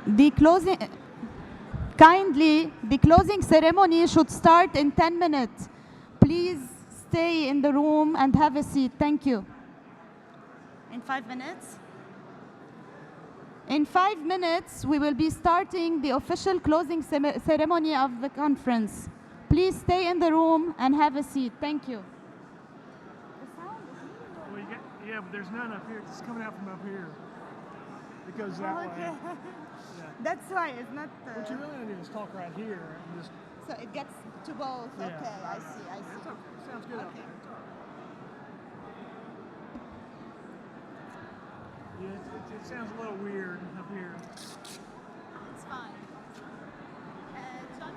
The closing, kindly, the closing ceremony should start in 10 minutes. Please stay in the room and have a seat. Thank you. In 5 minutes? In 5 minutes, we will be starting the official closing ceremony of the conference. Please stay in the room and have a seat. Thank you. Well, yeah, but there's none up here. It's coming out from up here. It goes that way. Yeah. That's why it's not. What you really want to do is talk right here and just. So it gets to both. Yeah. Okay, I see. It's okay. Sounds good. Okay. Yeah, it sounds a little weird up here. It's fine. Johnny?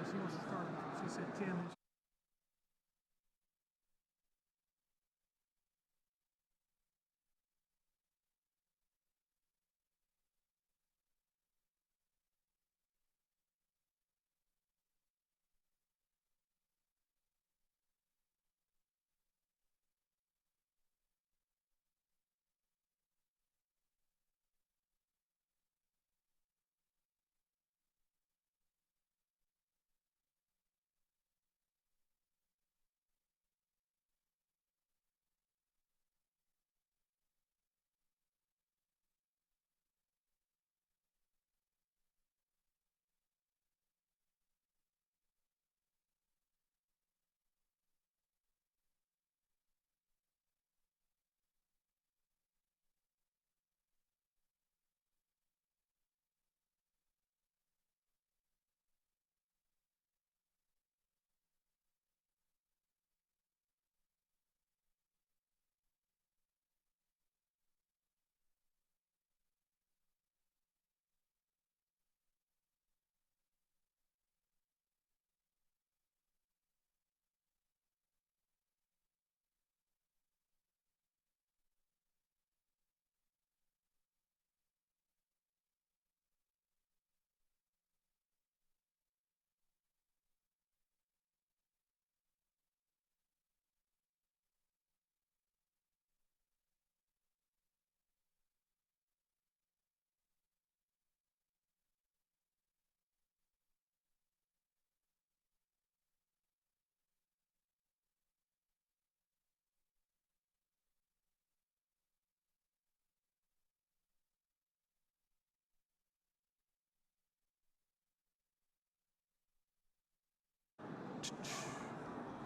She wants to start. She said 10.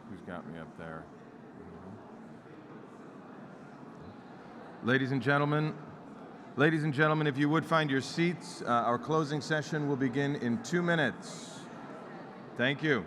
Who's got me up there? Ladies and gentlemen, if you would find your seats, our closing session will begin in 2 minutes. Thank you.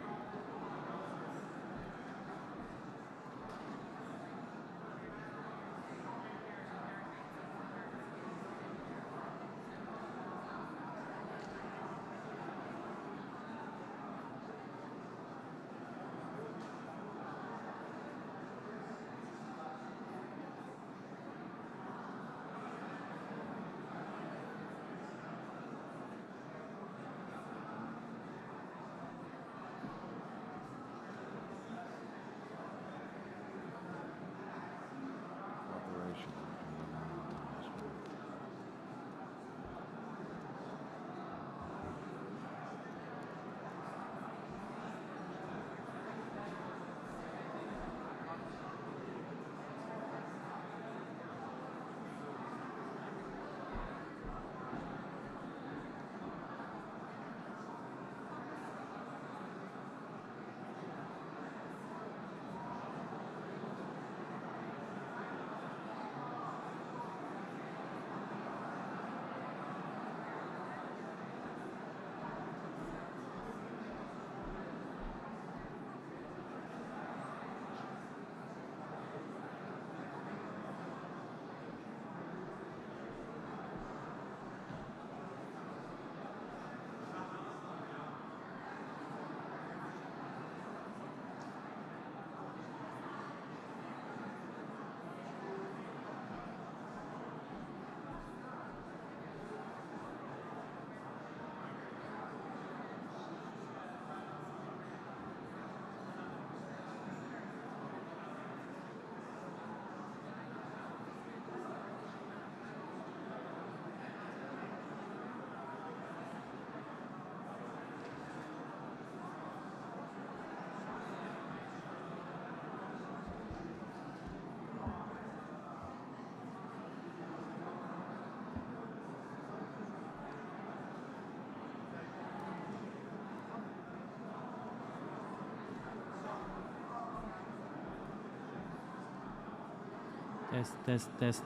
Test, test, test.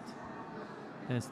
Test.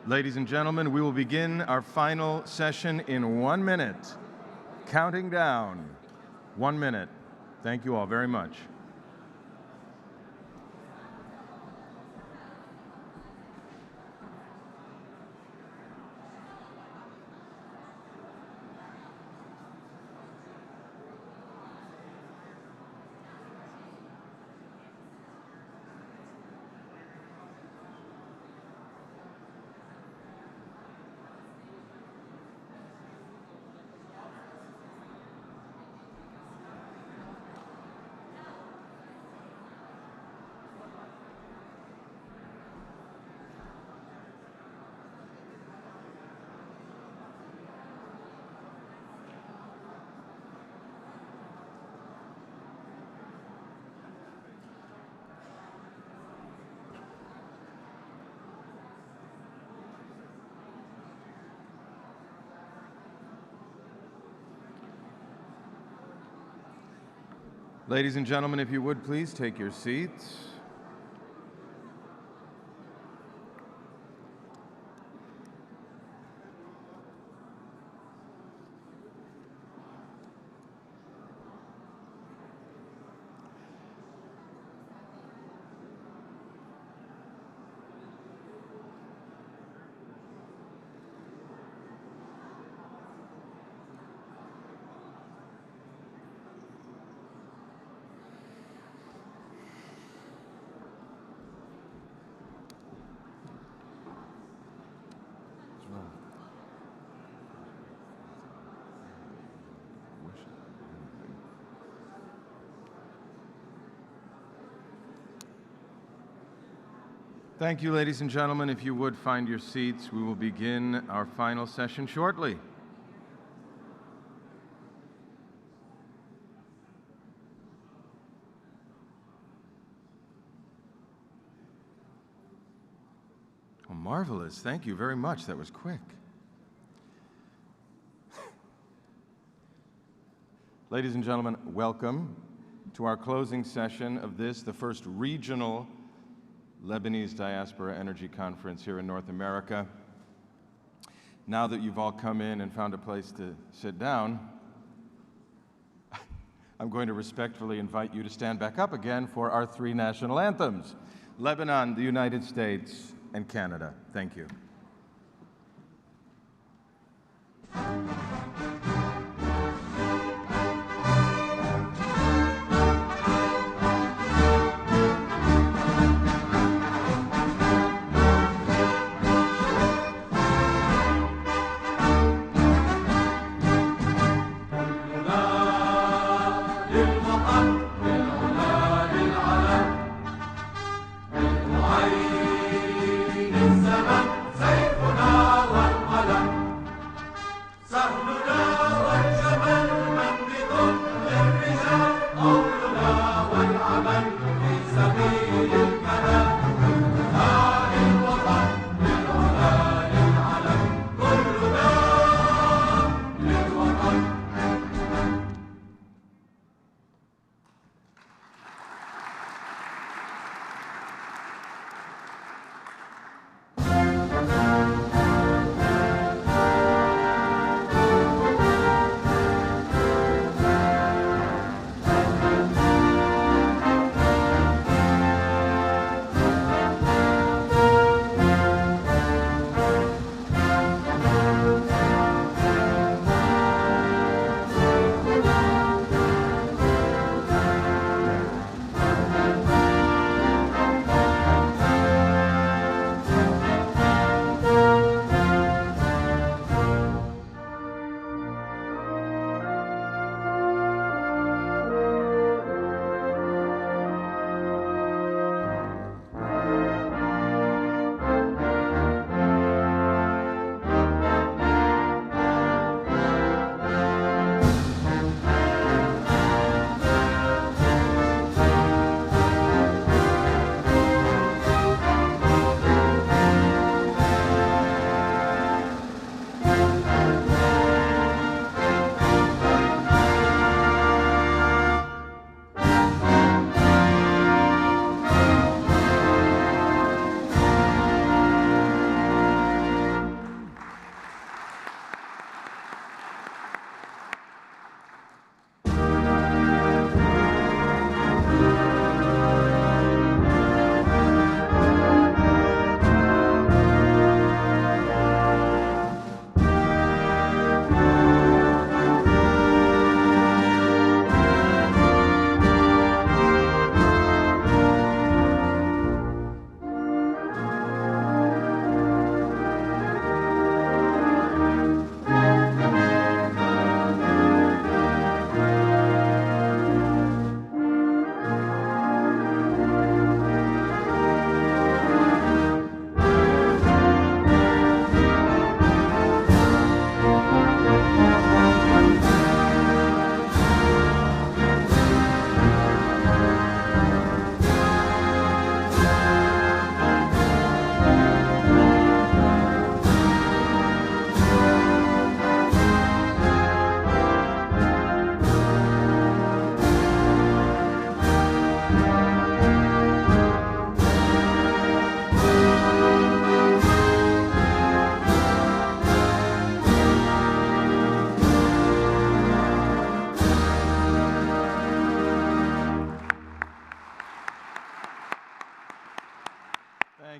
Ladies and gentlemen, we will begin our final session in 1 minute. Counting down. 1 minute. Thank you all very much. Ladies and gentlemen, if you would please take your seats. Thank you, ladies and gentlemen. If you would find your seats, we will begin our final session shortly. Oh, marvelous. Thank you very much. That was quick. Ladies and gentlemen, welcome to our closing session of this, the first regional Lebanese Diaspora Energy Conference here in North America. Now that you've all come in and found a place to sit down, I'm going to respectfully invite you to stand back up again for our three national anthems: Lebanon, the United States, and Canada. Thank you. الزمن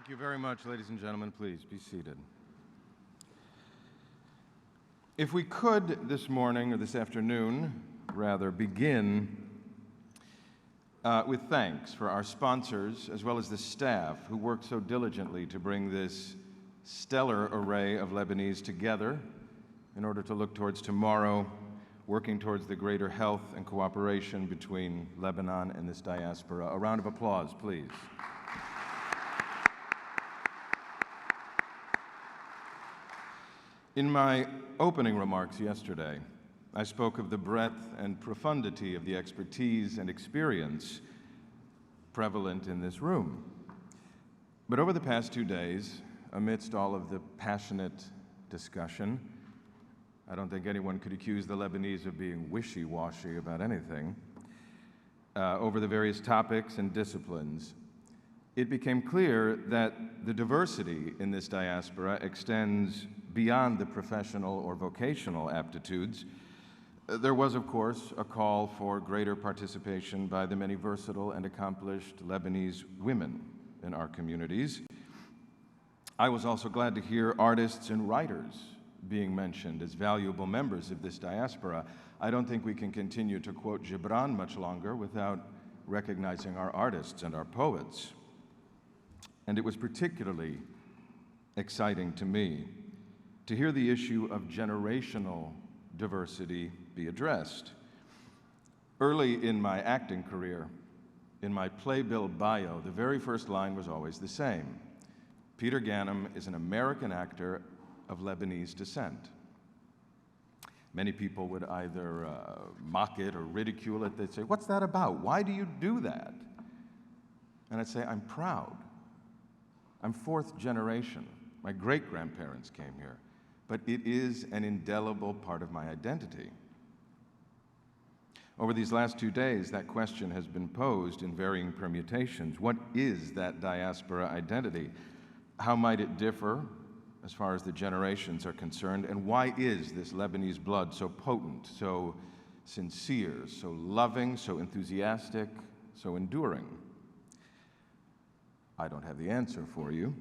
Thank you very much, ladies and gentlemen. Please be seated. If we could this morning, or this afternoon, rather, begin with thanks for our sponsors, as well as the staff who worked so diligently to bring this stellar array of Lebanese together in order to look towards tomorrow, working towards the greater health and cooperation between Lebanon and this diaspora. A round of applause, please. In my opening remarks yesterday, I spoke of the breadth and profundity of the expertise and experience prevalent in this room. But over the past 2 days, amidst all of the passionate discussion, I don't think anyone could accuse the Lebanese of being wishy-washy about anything, over the various topics and disciplines, it became clear that the diversity in this diaspora extends beyond the professional or vocational aptitudes. There was, of course, a call for greater participation by the many versatile and accomplished Lebanese women in our communities. I was also glad to hear artists and writers being mentioned as valuable members of this diaspora. I don't think we can continue to quote Gibran much longer without recognizing our artists and our poets. And it was particularly exciting to me to hear the issue of generational diversity be addressed. Early in my acting career, in my playbill bio, the very first line was always the same. Peter Ganem is an American actor of Lebanese descent. Many people would either mock it or ridicule it. They'd say, "What's that about? Why do you do that?" And I'd say, "I'm proud. I'm fourth generation. My great-grandparents came here. But it is an indelible part of my identity." Over these last 2 days, that question has been posed in varying permutations. What is that diaspora identity? How might it differ as far as the generations are concerned? And why is this Lebanese blood so potent, so sincere, so loving, so enthusiastic, so enduring? I don't have the answer for you,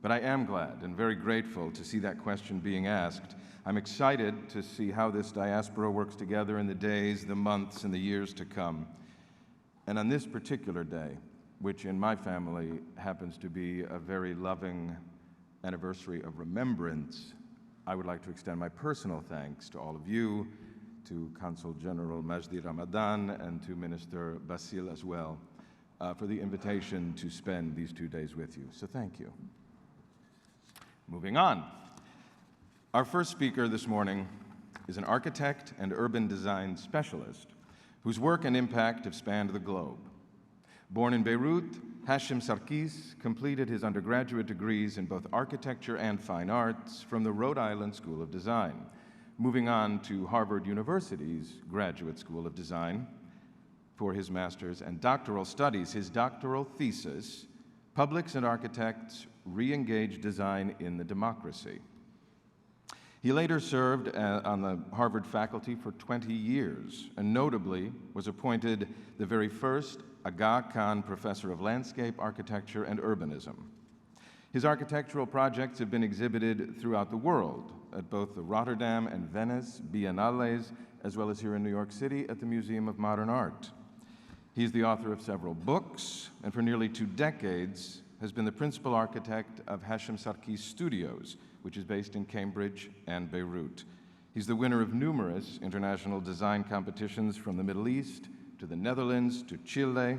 but I am glad and very grateful to see that question being asked. I'm excited to see how this diaspora works together in the days, the months, and the years to come. And on this particular day, which in my family happens to be a very loving anniversary of remembrance, I would like to extend my personal thanks to all of you, to Consul General Majdi Ramadan, and to Minister Basil as well, for the invitation to spend these 2 days with you. So thank you. Moving on. Our first speaker this morning is an architect and urban design specialist whose work and impact have spanned the globe. Born in Beirut, Hashim Sarkis completed his undergraduate degrees in both architecture and fine arts from the Rhode Island School of Design, moving on to Harvard University's Graduate School of Design for his master's and doctoral studies. His doctoral thesis, Publics and Architects Re-Engage Design in the Democracy. He later served on the Harvard faculty for 20 years, and notably was appointed the very first Aga Khan Professor of Landscape Architecture and Urbanism. His architectural projects have been exhibited throughout the world at both the Rotterdam and Venice Biennales, as well as here in New York City at the Museum of Modern Art. He's the author of several books, and for nearly 2 decades has been the principal architect of Hashim Sarkis Studios, which is based in Cambridge and Beirut. He's the winner of numerous international design competitions from the Middle East to the Netherlands to Chile,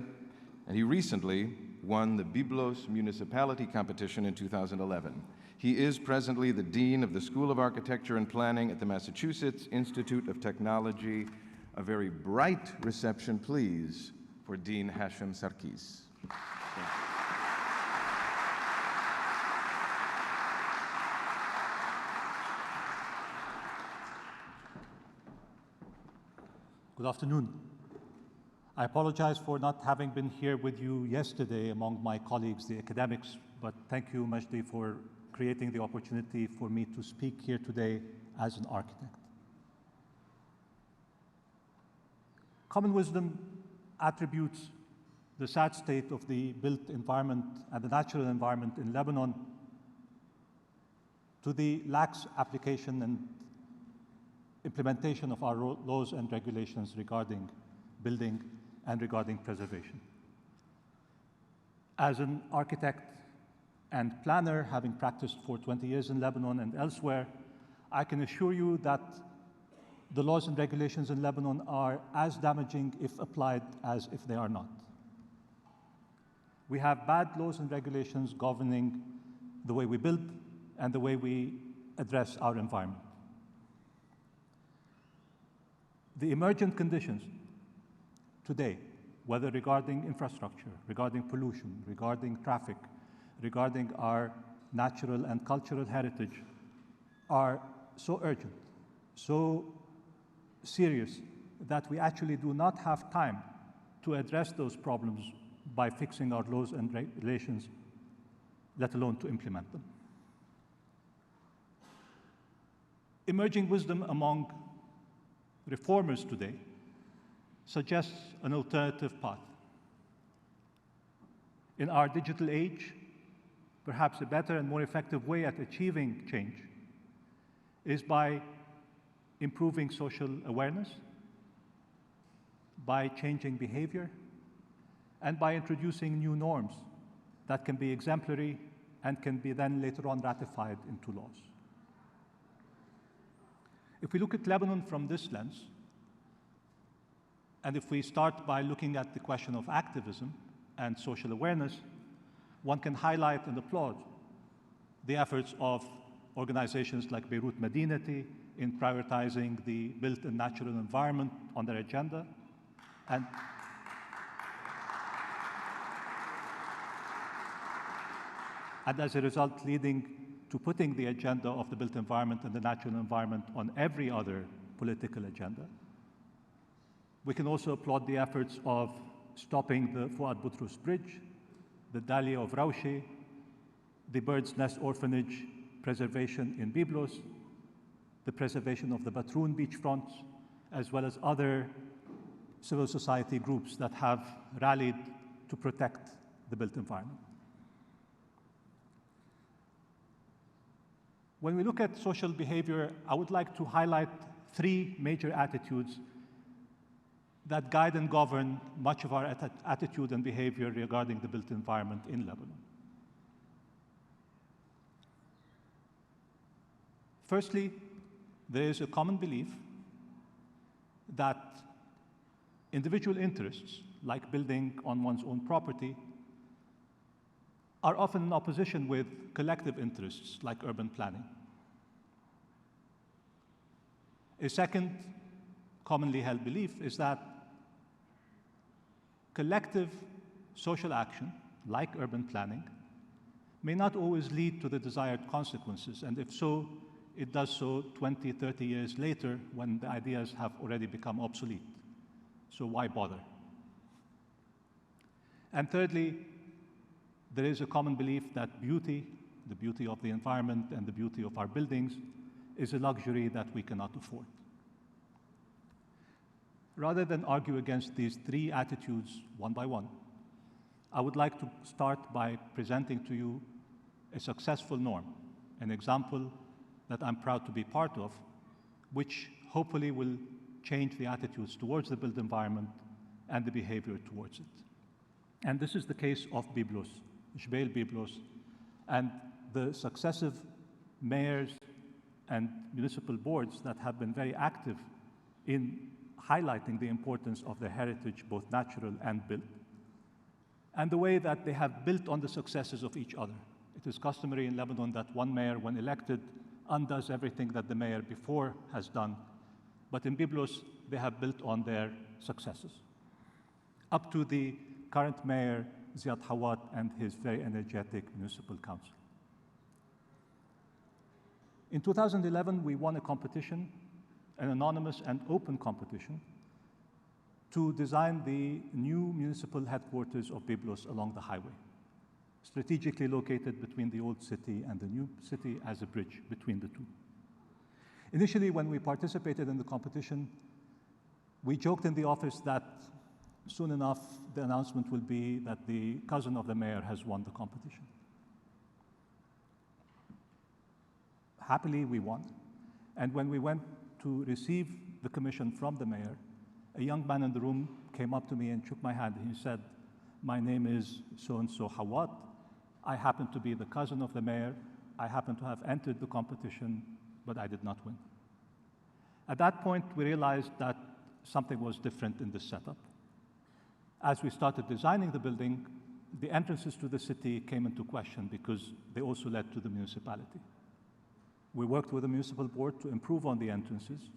and he recently won the Byblos Municipality Competition in 2011. He is presently the Dean of the School of Architecture and Planning at the Massachusetts Institute of Technology. A very bright reception, please, for Dean Hashim Sarkis. Good afternoon. I apologize for not having been here with you yesterday among my colleagues, the academics, but thank you, Majdi, for creating the opportunity for me to speak here today as an architect. Common wisdom attributes the sad state of the built environment and the natural environment in Lebanon to the lax application and implementation of our laws and regulations regarding building and regarding preservation. As an architect and planner, having practiced for 20 years in Lebanon and elsewhere, I can assure you that the laws and regulations in Lebanon are as damaging if applied as if they are not. We have bad laws and regulations governing the way we build and the way we address our environment. The emergent conditions today, whether regarding infrastructure, regarding pollution, regarding traffic, regarding our natural and cultural heritage, are so urgent, so serious, that we actually do not have time to address those problems by fixing our laws and regulations, let alone to implement them. Emerging wisdom among reformers today suggests an alternative path. In our digital age, perhaps a better and more effective way at achieving change is by improving social awareness, by changing behavior, and by introducing new norms that can be exemplary and can be then later on ratified into laws. If we look at Lebanon from this lens, and if we start by looking at the question of activism and social awareness, one can highlight and applaud the efforts of organizations like Beirut Madinati in prioritizing the built and natural environment on their agenda, and as a result leading to putting the agenda of the built environment and the natural environment on every other political agenda. We can also applaud the efforts of stopping the Fuad Boutros Bridge, the Dahlia of Raushi, the Bird's Nest Orphanage preservation in Byblos, the preservation of the Batroun beachfronts, as well as other civil society groups that have rallied to protect the built environment. When we look at social behavior, I would like to highlight three major attitudes that guide and govern much of our attitude and behavior regarding the built environment in Lebanon. Firstly, there is a common belief that individual interests, like building on one's own property, are often in opposition with collective interests, like urban planning. A second commonly held belief is that collective social action, like urban planning, may not always lead to the desired consequences, and if so, it does so 20, 30 years later when the ideas have already become obsolete. So why bother? And thirdly, there is a common belief that beauty, the beauty of the environment and the beauty of our buildings, is a luxury that we cannot afford. Rather than argue against these three attitudes one by one, I would like to start by presenting to you a successful norm, an example that I'm proud to be part of, which hopefully will change the attitudes towards the built environment and the behavior towards it. And this is the case of Byblos, Jbeil Byblos, and the successive mayors and municipal boards that have been very active in highlighting the importance of their heritage, both natural and built, and the way that they have built on the successes of each other. It is customary in Lebanon that one mayor, when elected, undoes everything that the mayor before has done, but in Byblos, they have built on their successes, up to the current mayor, Ziad Hawat, and his very energetic municipal council. In 2011, we won a competition, an anonymous and open competition, to design the new municipal headquarters of Byblos along the highway, strategically located between the old city and the new city as a bridge between the two. Initially, when we participated in the competition, we joked in the office that soon enough, the announcement will be that the cousin of the mayor has won the competition. Happily, we won. And when we went to receive the commission from the mayor, a young man in the room came up to me and shook my hand. He said, "My name is so-and-so Hawat. I happen to be the cousin of the mayor. I happen to have entered the competition, but I did not win." At that point, we realized that something was different in this setup. As we started designing the building, the entrances to the city came into question because they also led to the municipality. We worked with the municipal board to improve on the entrances,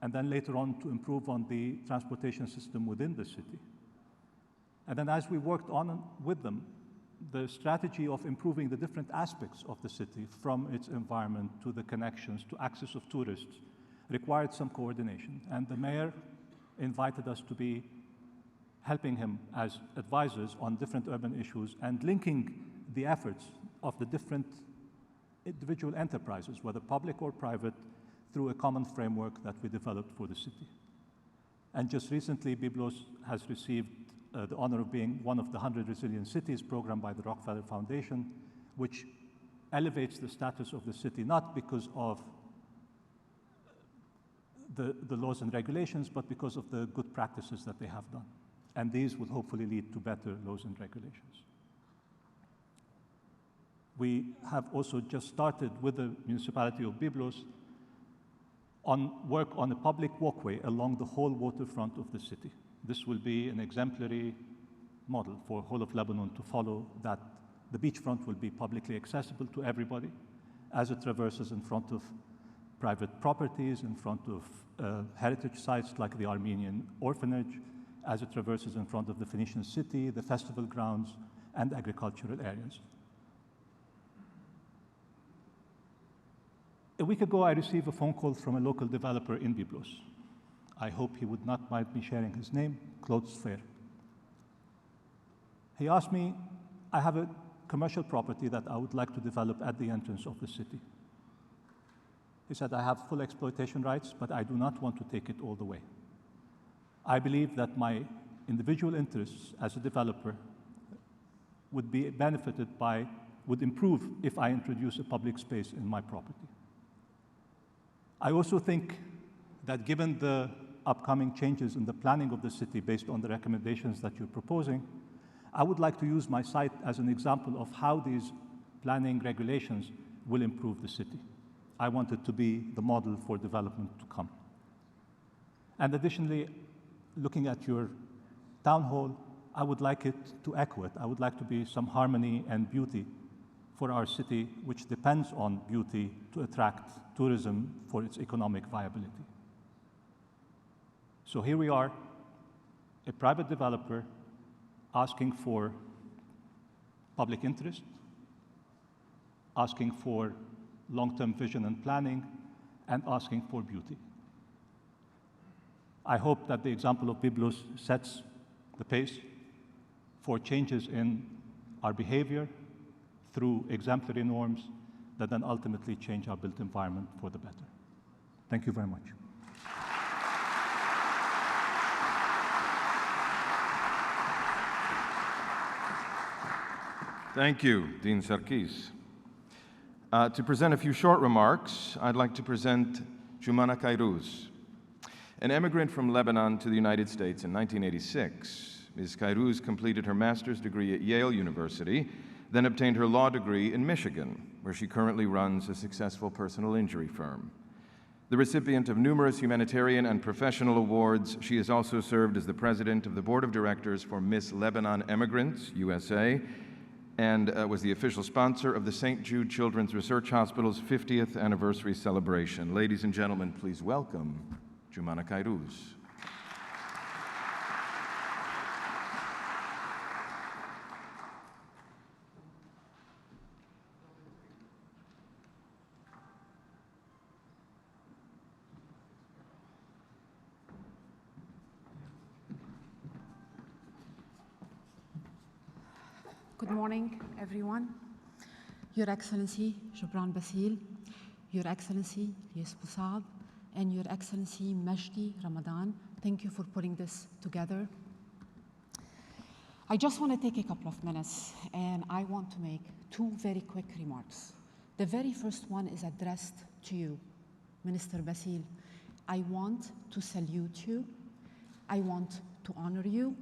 and then later on to improve on the transportation system within the city. And then as we worked on with them, the strategy of improving the different aspects of the city, from its environment to the connections to access of tourists, required some coordination. And the mayor invited us to be helping him as advisors on different urban issues and linking the efforts of the different individual enterprises, whether public or private, through a common framework that we developed for the city. And just recently, Byblos has received the honor of being one of the 100 Resilient Cities program by the Rockefeller Foundation, which elevates the status of the city, not because of the laws and regulations, but because of the good practices that they have done. And these will hopefully lead to better laws and regulations. We have also just started with the municipality of Byblos on work on a public walkway along the whole waterfront of the city. This will be an exemplary model for whole of Lebanon to follow, that the beachfront will be publicly accessible to everybody as it traverses in front of private properties, in front of heritage sites like the Armenian orphanage, as it traverses in front of the Phoenician city, the festival grounds, and agricultural areas. A week ago, I received a phone call from a local developer in Byblos. I hope he would not mind me sharing his name, Claude Sfer. He asked me, "I have a commercial property that I would like to develop at the entrance of the city." He said, "I have full exploitation rights, but I do not want to take it all the way. I believe that my individual interests as a developer would be benefited by, would improve if I introduce a public space in my property. I also think that given the upcoming changes in the planning of the city based on the recommendations that you're proposing, I would like to use my site as an example of how these planning regulations will improve the city. I want it to be the model for development to come. And additionally, looking at your town hall, I would like it to echo it. I would like to be some harmony and beauty for our city, which depends on beauty to attract tourism for its economic viability." So here we are, a private developer asking for public interest, asking for long-term vision and planning, and asking for beauty. I hope that the example of Byblos sets the pace for changes in our behavior through exemplary norms that then ultimately change our built environment for the better. Thank you very much. Thank you, Dean Sarkis. To present a few short remarks, I'd like to present Joumana Kairouz. An immigrant from Lebanon to the United States in 1986, Ms. Kairouz completed her master's degree at Yale University, then obtained her law degree in Michigan, where she currently runs a successful personal injury firm. The recipient of numerous humanitarian and professional awards, she has also served as the president of the board of directors for Miss Lebanon Emigrants, USA, and was the official sponsor of the St. Jude Children's Research Hospital's 50th anniversary celebration. Ladies and gentlemen, please welcome Joumana Kairouz. Good morning, everyone. Your Excellency, Gebran Bassil, Your Excellency, Lies Boussab, and Your Excellency, Majdi Ramadan, thank you for putting this together. I just want to take a couple of minutes, and I want to make two very quick remarks. The very first one is addressed to you, Minister Bassil. I want to salute you. I want to honor you.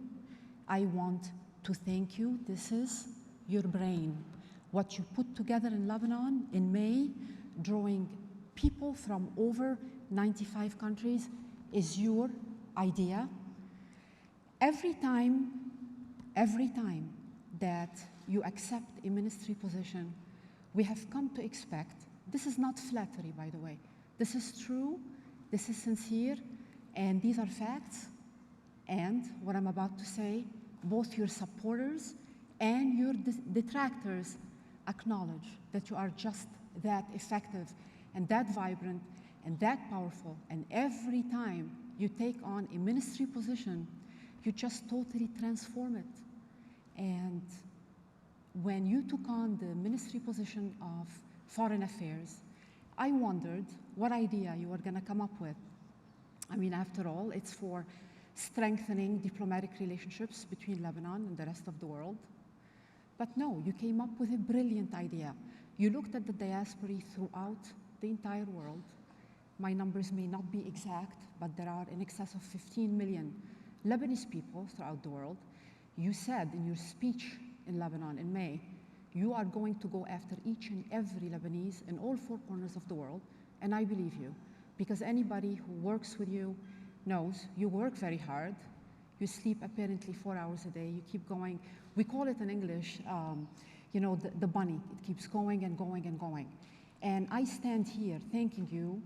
I want to thank you. This is your brain. What you put together in Lebanon in May, drawing people from over 95 countries, is your idea. Every time that you accept a ministry position, we have come to expect, this is not flattery, by the way, this is true, this is sincere, and these are facts. And what I'm about to say, both your supporters and your detractors acknowledge that you are just that effective and that vibrant and that powerful. And every time you take on a ministry position, you just totally transform it. And when you took on the ministry position of Foreign Affairs, I wondered what idea you were going to come up with. I mean, after all, it's for strengthening diplomatic relationships between Lebanon and the rest of the world. But no, you came up with a brilliant idea. You looked at the diaspora throughout the entire world. My numbers may not be exact, but there are in excess of 15 million Lebanese people throughout the world. You said in your speech in Lebanon in May, you are going to go after each and every Lebanese in all four corners of the world, and I believe you, because anybody who works with you knows you work very hard. You sleep apparently 4 hours a day. You keep going. We call it in English, the bunny. It keeps going and going and going. And I stand here thanking you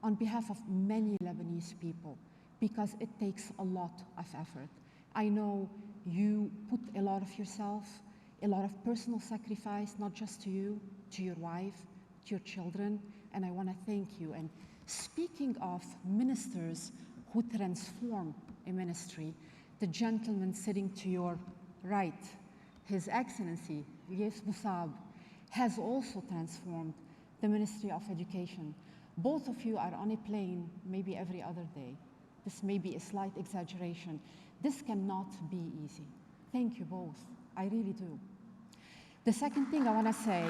on behalf of many Lebanese people, because it takes a lot of effort. I know you put a lot of yourself, a lot of personal sacrifice, not just to you, to your wife, to your children, and I want to thank you. And speaking of ministers who transform a ministry, the gentleman sitting to your right, His Excellency Ilyes Boussab, has also transformed the Ministry of Education. Both of you are on a plane maybe every other day. This may be a slight exaggeration. This cannot be easy. Thank you both. I really do. The second thing I want to say,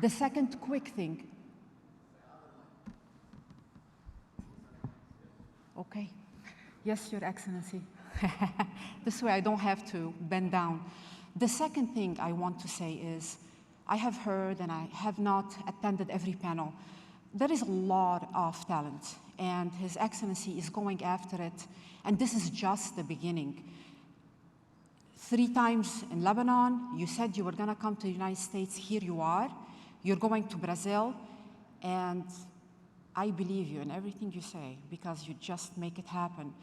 the second quick thing. Okay. Yes, Your Excellency. This way I don't have to bend down. The second thing I want to say is, I have heard, and I have not attended every panel, there is a lot of talent, and His Excellency is going after it, and this is just the beginning. 3 times in Lebanon, you said you were going to come to the United States. Here you are. You're going to Brazil, and I believe you in everything you say, because you just make it happen.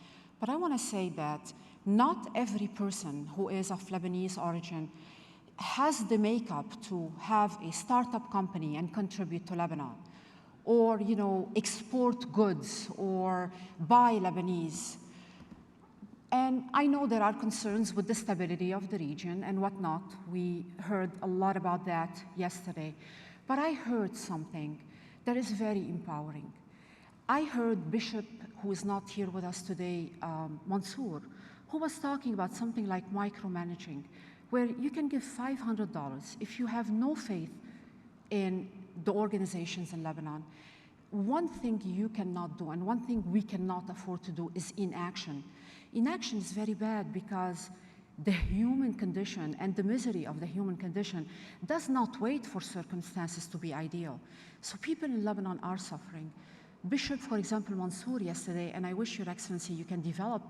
But I want to say that not every person who is of Lebanese origin has the makeup to have a startup company and contribute to Lebanon, or export goods or buy Lebanese. And I know there are concerns with the stability of the region and whatnot. We heard a lot about that yesterday. But I heard something that is very empowering. I heard Bishop, who is not here with us today, Mansour, who was talking about something like micromanaging, where you can give $500 if you have no faith in the organizations in Lebanon. One thing you cannot do, and one thing we cannot afford to do, is inaction. Inaction is very bad, because the human condition and the misery of the human condition does not wait for circumstances to be ideal. So people in Lebanon are suffering. Bishop, for example, Mansour yesterday, and I wish Your Excellency you can develop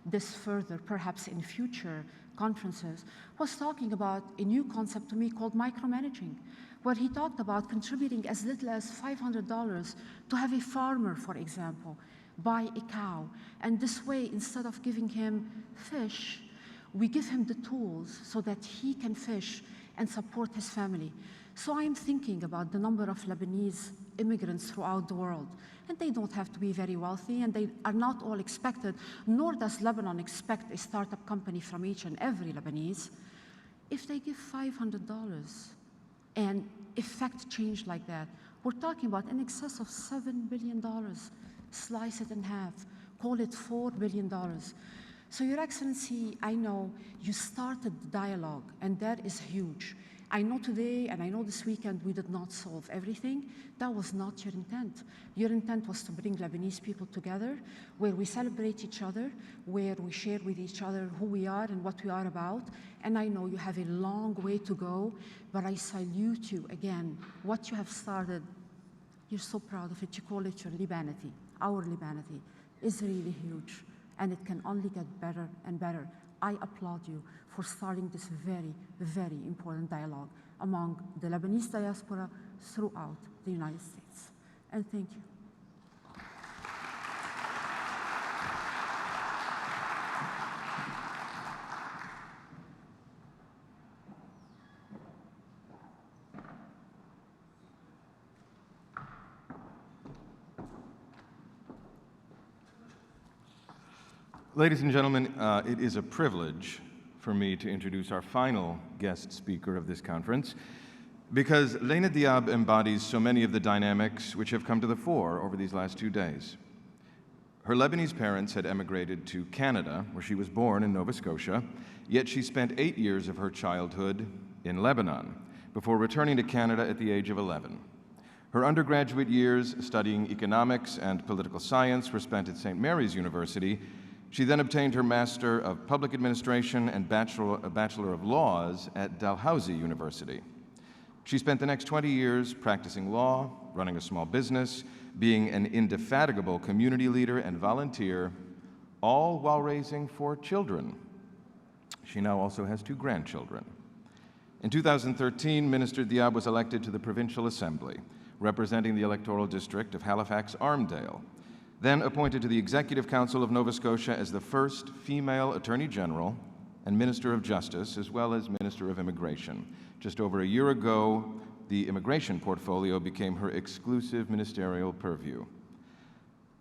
this further, perhaps in future conferences, was talking about a new concept to me called micromanaging, where he talked about contributing as little as $500 to have a farmer, for example, buy a cow. And this way, instead of giving him fish, we give him the tools so that he can fish and support his family. So I'm thinking about the number of Lebanese immigrants throughout the world, and they don't have to be very wealthy, and they are not all expected, nor does Lebanon expect a startup company from each and every Lebanese. If they give $500 and effect change like that, we're talking about in excess of $7 billion Slice it in half. Call it $4 billion. So, Your Excellency, I know you started the dialogue, and that is huge. I know today and I know this weekend we did not solve everything. That was not your intent. Your intent was to bring Lebanese people together, where we celebrate each other, where we share with each other who we are and what we are about. And I know you have a long way to go, but I salute you again. What you have started, you're so proud of it. You call it your Libanity. Our Libanity is really huge, and it can only get better and better. I applaud you for starting this very, very important dialogue among the Lebanese diaspora throughout the United States. And thank you. Ladies and gentlemen, it is a privilege for me to introduce our final guest speaker of this conference, because Laina Diab embodies so many of the dynamics which have come to the fore over these last 2 days. Her Lebanese parents had emigrated to Canada, where she was born in Nova Scotia, yet she spent 8 years of her childhood in Lebanon before returning to Canada at the age of 11. Her undergraduate years studying economics and political science were spent at St. Mary's University. She then obtained her Master of Public Administration and Bachelor of Laws at Dalhousie University. She spent the next 20 years practicing law, running a small business, being an indefatigable community leader and volunteer, all while raising 4 children. She now also has 2 grandchildren. In 2013, Minister Diab was elected to the Provincial Assembly, representing the electoral district of Halifax-Armdale, then appointed to the Executive Council of Nova Scotia as the first female Attorney General and Minister of Justice, as well as Minister of Immigration. Just over a year ago, the immigration portfolio became her exclusive ministerial purview.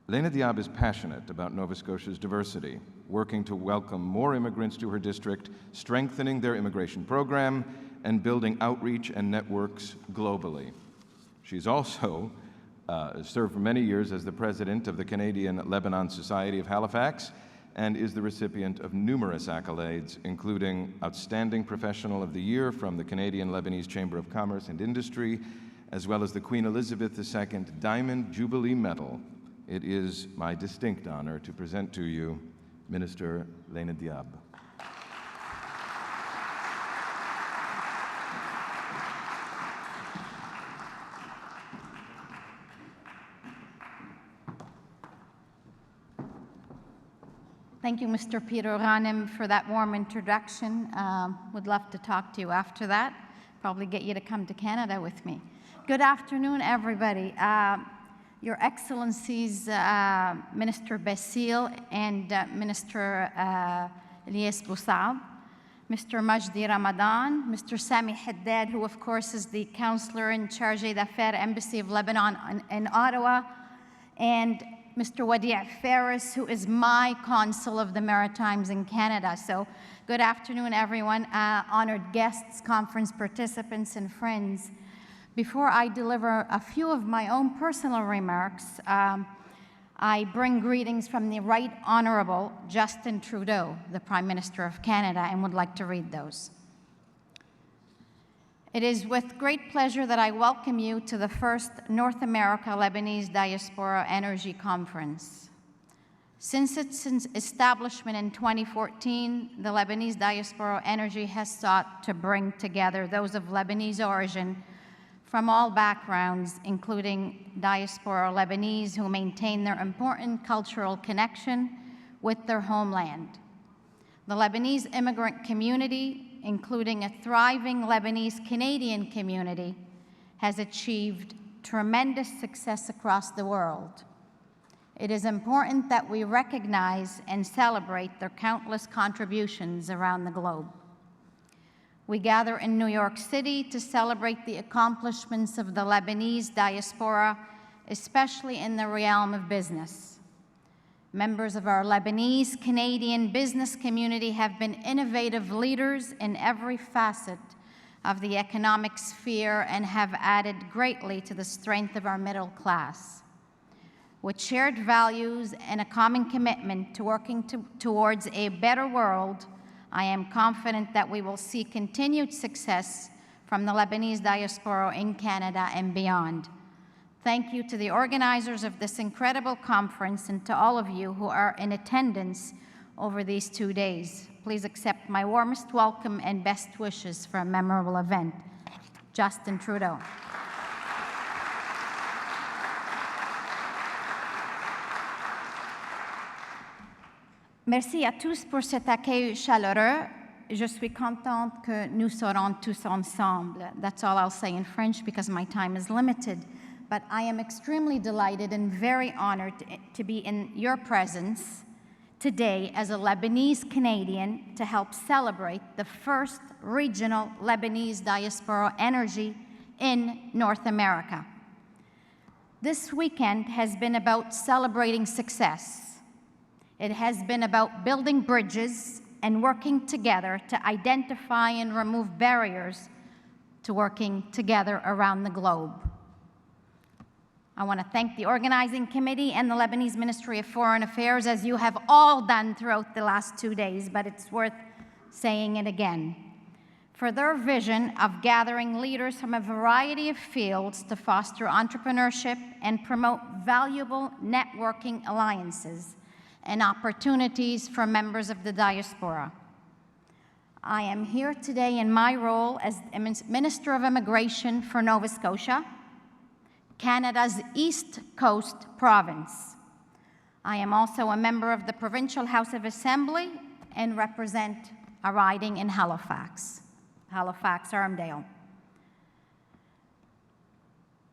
Laina Diab is passionate about Nova Scotia's diversity, working to welcome more immigrants to her district, strengthening their immigration program, and building outreach and networks globally. She's also served for many years as the president of the Canadian-Lebanon Society of Halifax and is the recipient of numerous accolades, including Outstanding Professional of the Year from the Canadian-Lebanese Chamber of Commerce and Industry, as well as the Queen Elizabeth II Diamond Jubilee Medal. It is my distinct honor to present to you Minister Laina Diab. Thank you, Mr. Peter Ghanem, for that warm introduction. Would love to talk to you after that. Probably get you to come to Canada with me. Good afternoon, everybody. Your Excellencies, Minister Bassil and Minister Elias Boussab, Mr. Majdi Ramadan, Mr. Sami Haddad, who of course is the Counselor in Charge d'Affaires, Embassy of Lebanon in Ottawa, and Mr. Wadi' Faris, who is my Consul of the Maritimes in Canada. So good afternoon, everyone, honored guests, conference participants, and friends. Before I deliver a few of my own personal remarks, I bring greetings from the Right Honorable Justin Trudeau, the Prime Minister of Canada, and would like to read those. It is with great pleasure that I welcome you to the first North America Lebanese Diaspora Energy Conference. Since its establishment in 2014, the Lebanese Diaspora Energy has sought to bring together those of Lebanese origin from all backgrounds, including diaspora Lebanese who maintain their important cultural connection with their homeland. The Lebanese immigrant community, including a thriving Lebanese Canadian community, has achieved tremendous success across the world. It is important that we recognize and celebrate their countless contributions around the globe. We gather in New York City to celebrate the accomplishments of the Lebanese diaspora, especially in the realm of business. Members of our Lebanese Canadian business community have been innovative leaders in every facet of the economic sphere and have added greatly to the strength of our middle class. with shared values and a common commitment to working towards a better world, I am confident that we will see continued success from the Lebanese diaspora in Canada and beyond. Thank you to the organizers of this incredible conference and to all of you who are in attendance over these 2 days. Please accept my warmest welcome and best wishes for a memorable event. Justin Trudeau. Merci à tous pour cet accueil chaleureux. Je suis contente que nous serons tous ensemble. That's all I'll say in French because my time is limited. But I am extremely delighted and very honored to be in your presence today as a Lebanese Canadian to help celebrate the first regional Lebanese diaspora energy in North America. This weekend has been about celebrating success. It has been about building bridges and working together to identify and remove barriers to working together around the globe. I want to thank the organizing committee and the Lebanese Ministry of Foreign Affairs, as you have all done throughout the last 2 days, but it's worth saying it again, for their vision of gathering leaders from a variety of fields to foster entrepreneurship and promote valuable networking alliances and opportunities for members of the diaspora. I am here today in my role as Minister of Immigration for Nova Scotia, Canada's East Coast province. I am also a member of the Provincial House of Assembly and represent a riding in Halifax, Armdale.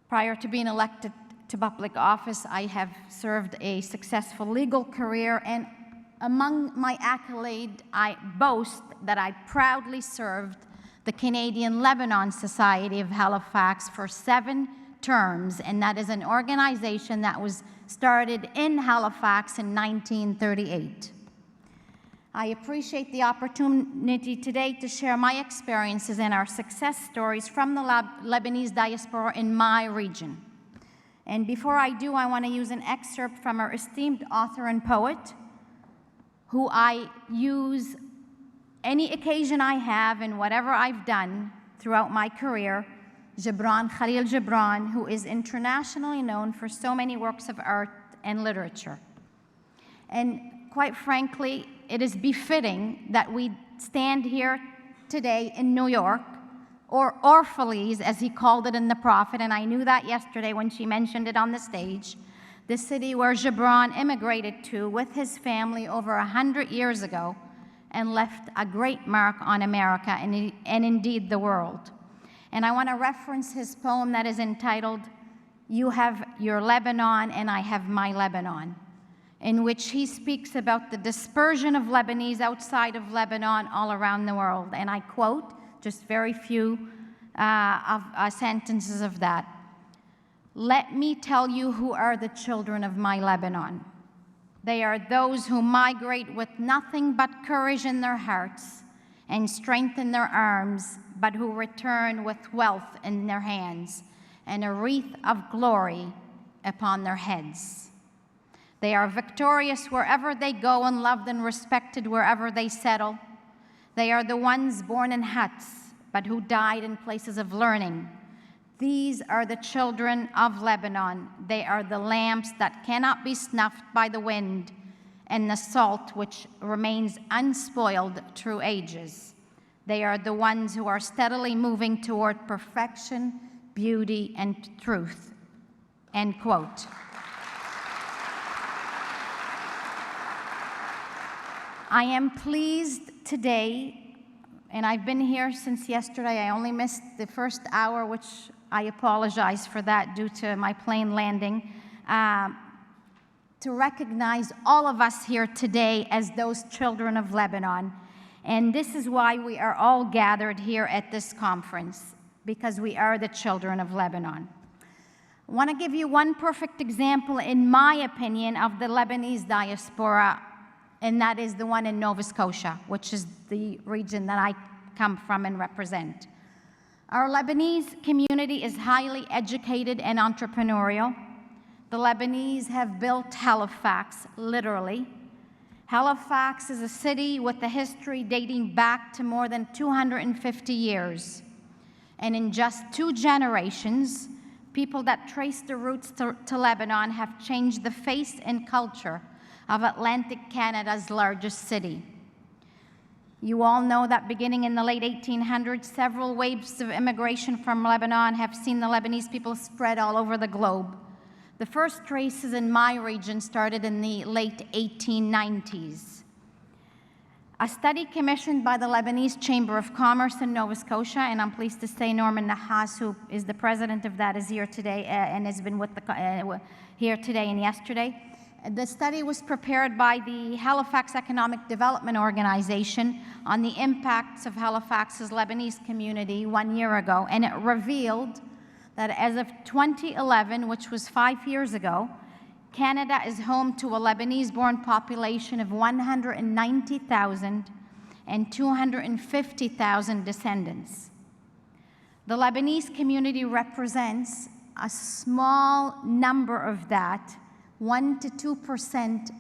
Prior to being elected to public office, I have served a successful legal career, and among my accolades, I boast that I proudly served the Canadian Lebanon Society of Halifax for 7 terms, and that is an organization that was started in Halifax in 1938. I appreciate the opportunity today to share my experiences and our success stories from the Lebanese diaspora in my region. And before I do, I want to use an excerpt from our esteemed author and poet, who I use any occasion I have and whatever I've done throughout my career, Gibran Khalil Gibran, who is internationally known for so many works of art and literature. And quite frankly, it is befitting that we stand here today in New York, or Orphalese, as he called it in The Prophet, and I knew that yesterday when she mentioned it on the stage, the city where Gibran immigrated to with his family over 100 years ago and left a great mark on America and indeed the world. And I want to reference his poem that is entitled, You Have Your Lebanon and I Have My Lebanon, in which he speaks about the dispersion of Lebanese outside of Lebanon all around the world. And I quote just very few sentences of that. Let me tell you who are the children of my Lebanon. They are those who migrate with nothing but courage in their hearts and strength in their arms, but who return with wealth in their hands and a wreath of glory upon their heads. They are victorious wherever they go and loved and respected wherever they settle. They are the ones born in huts, but who died in places of learning. These are the children of Lebanon. They are the lamps that cannot be snuffed by the wind, and the salt which remains unspoiled through ages. They are the ones who are steadily moving toward perfection, beauty, and truth. End quote. I am pleased today, and I've been here since yesterday. I only missed the first hour, which I apologize for that due to my plane landing, to recognize all of us here today as those children of Lebanon. And this is why we are all gathered here at this conference, because we are the children of Lebanon. I want to give you one perfect example, in my opinion, of the Lebanese diaspora, and that is the one in Nova Scotia, which is the region that I come from and represent. Our Lebanese community is highly educated and entrepreneurial. The Lebanese have built Halifax, literally. Halifax is a city with a history dating back to more than 250 years. And in just 2 generations, people that trace their roots to Lebanon have changed the face and culture of Atlantic Canada's largest city. You all know that beginning in the late 1800s, several waves of immigration from Lebanon have seen the Lebanese people spread all over the globe. The first traces in my region started in the late 1890s. A study commissioned by the Lebanese Chamber of Commerce in Nova Scotia, and I'm pleased to say Norman Nahas, who is the president of that, is here today and has been with here today and yesterday. The study was prepared by the Halifax Economic Development Organization on the impacts of Halifax's Lebanese community 1 year ago, and it revealed that as of 2011, which was 5 years ago, Canada is home to a Lebanese-born population of 190,000 and 250,000 descendants. The Lebanese community represents a small number of that, 1 to 2%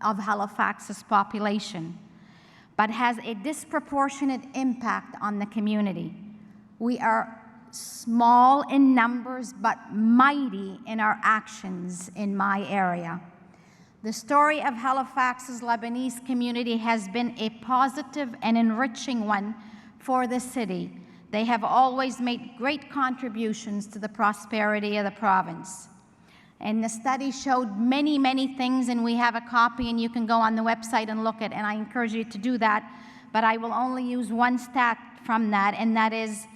of Halifax's population, but has a disproportionate impact on the community. We are small in numbers, but mighty in our actions in my area. The story of Halifax's Lebanese community has been a positive and enriching one for the city. They have always made great contributions to the prosperity of the province. And the study showed many, many things, and we have a copy, and you can go on the website and look at it, and I encourage you to do that. But I will only use one stat from that, and that is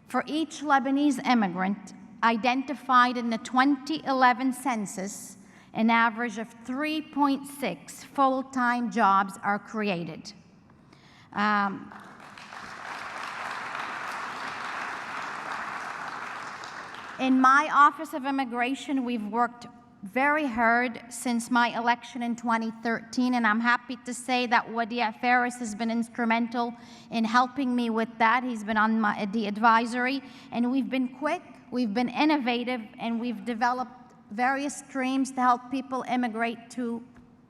for each Lebanese immigrant identified in the 2011 census, an average of 3.6 full-time jobs are created. In my Office of Immigration, we've worked very hard since my election in 2013, and I'm happy to say that Wadia Ferris has been instrumental in helping me with that. He's been on the advisory, and we've been quick, we've been innovative, and we've developed various streams to help people immigrate to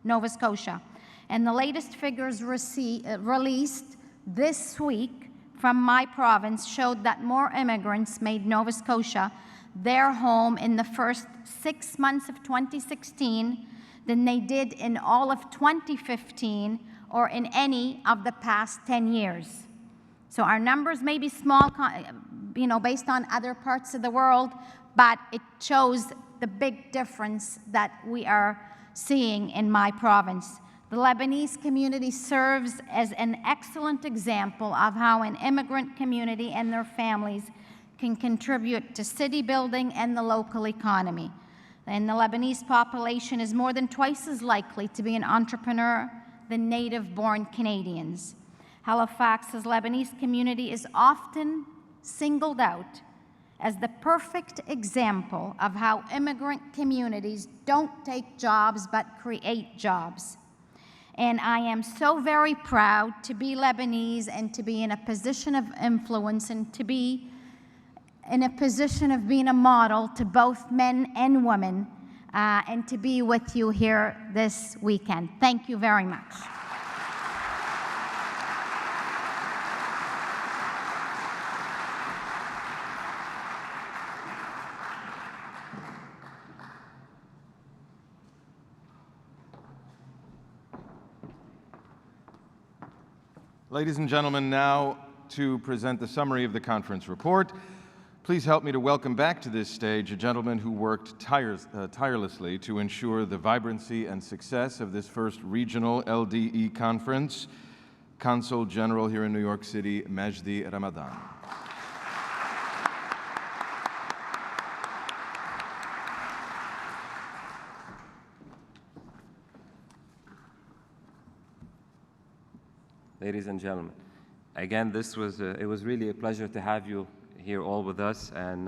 Nova Scotia. And the latest figures released this week from my province showed that more immigrants made Nova Scotia their home in the first 6 months of 2016 than they did in all of 2015 or in any of the past 10 years. So our numbers may be small, based on other parts of the world, but it shows the big difference that we are seeing in my province. The Lebanese community serves as an excellent example of how an immigrant community and their families can contribute to city building and the local economy. And the Lebanese population is more than twice as likely to be an entrepreneur than native-born Canadians. Halifax's Lebanese community is often singled out as the perfect example of how immigrant communities don't take jobs but create jobs. And I am so very proud to be Lebanese and to be in a position of influence and to be in a position of being a model to both men and women, and to be with you here this weekend. Thank you very much. Ladies and gentlemen, now to present the summary of the conference report. Please help me to welcome back to this stage a gentleman who worked tirelessly to ensure the vibrancy and success of this first regional LDE conference, Consul General here in New York City, Majdi Ramadan. Ladies and gentlemen, again, it was really a pleasure to have you here all with us, and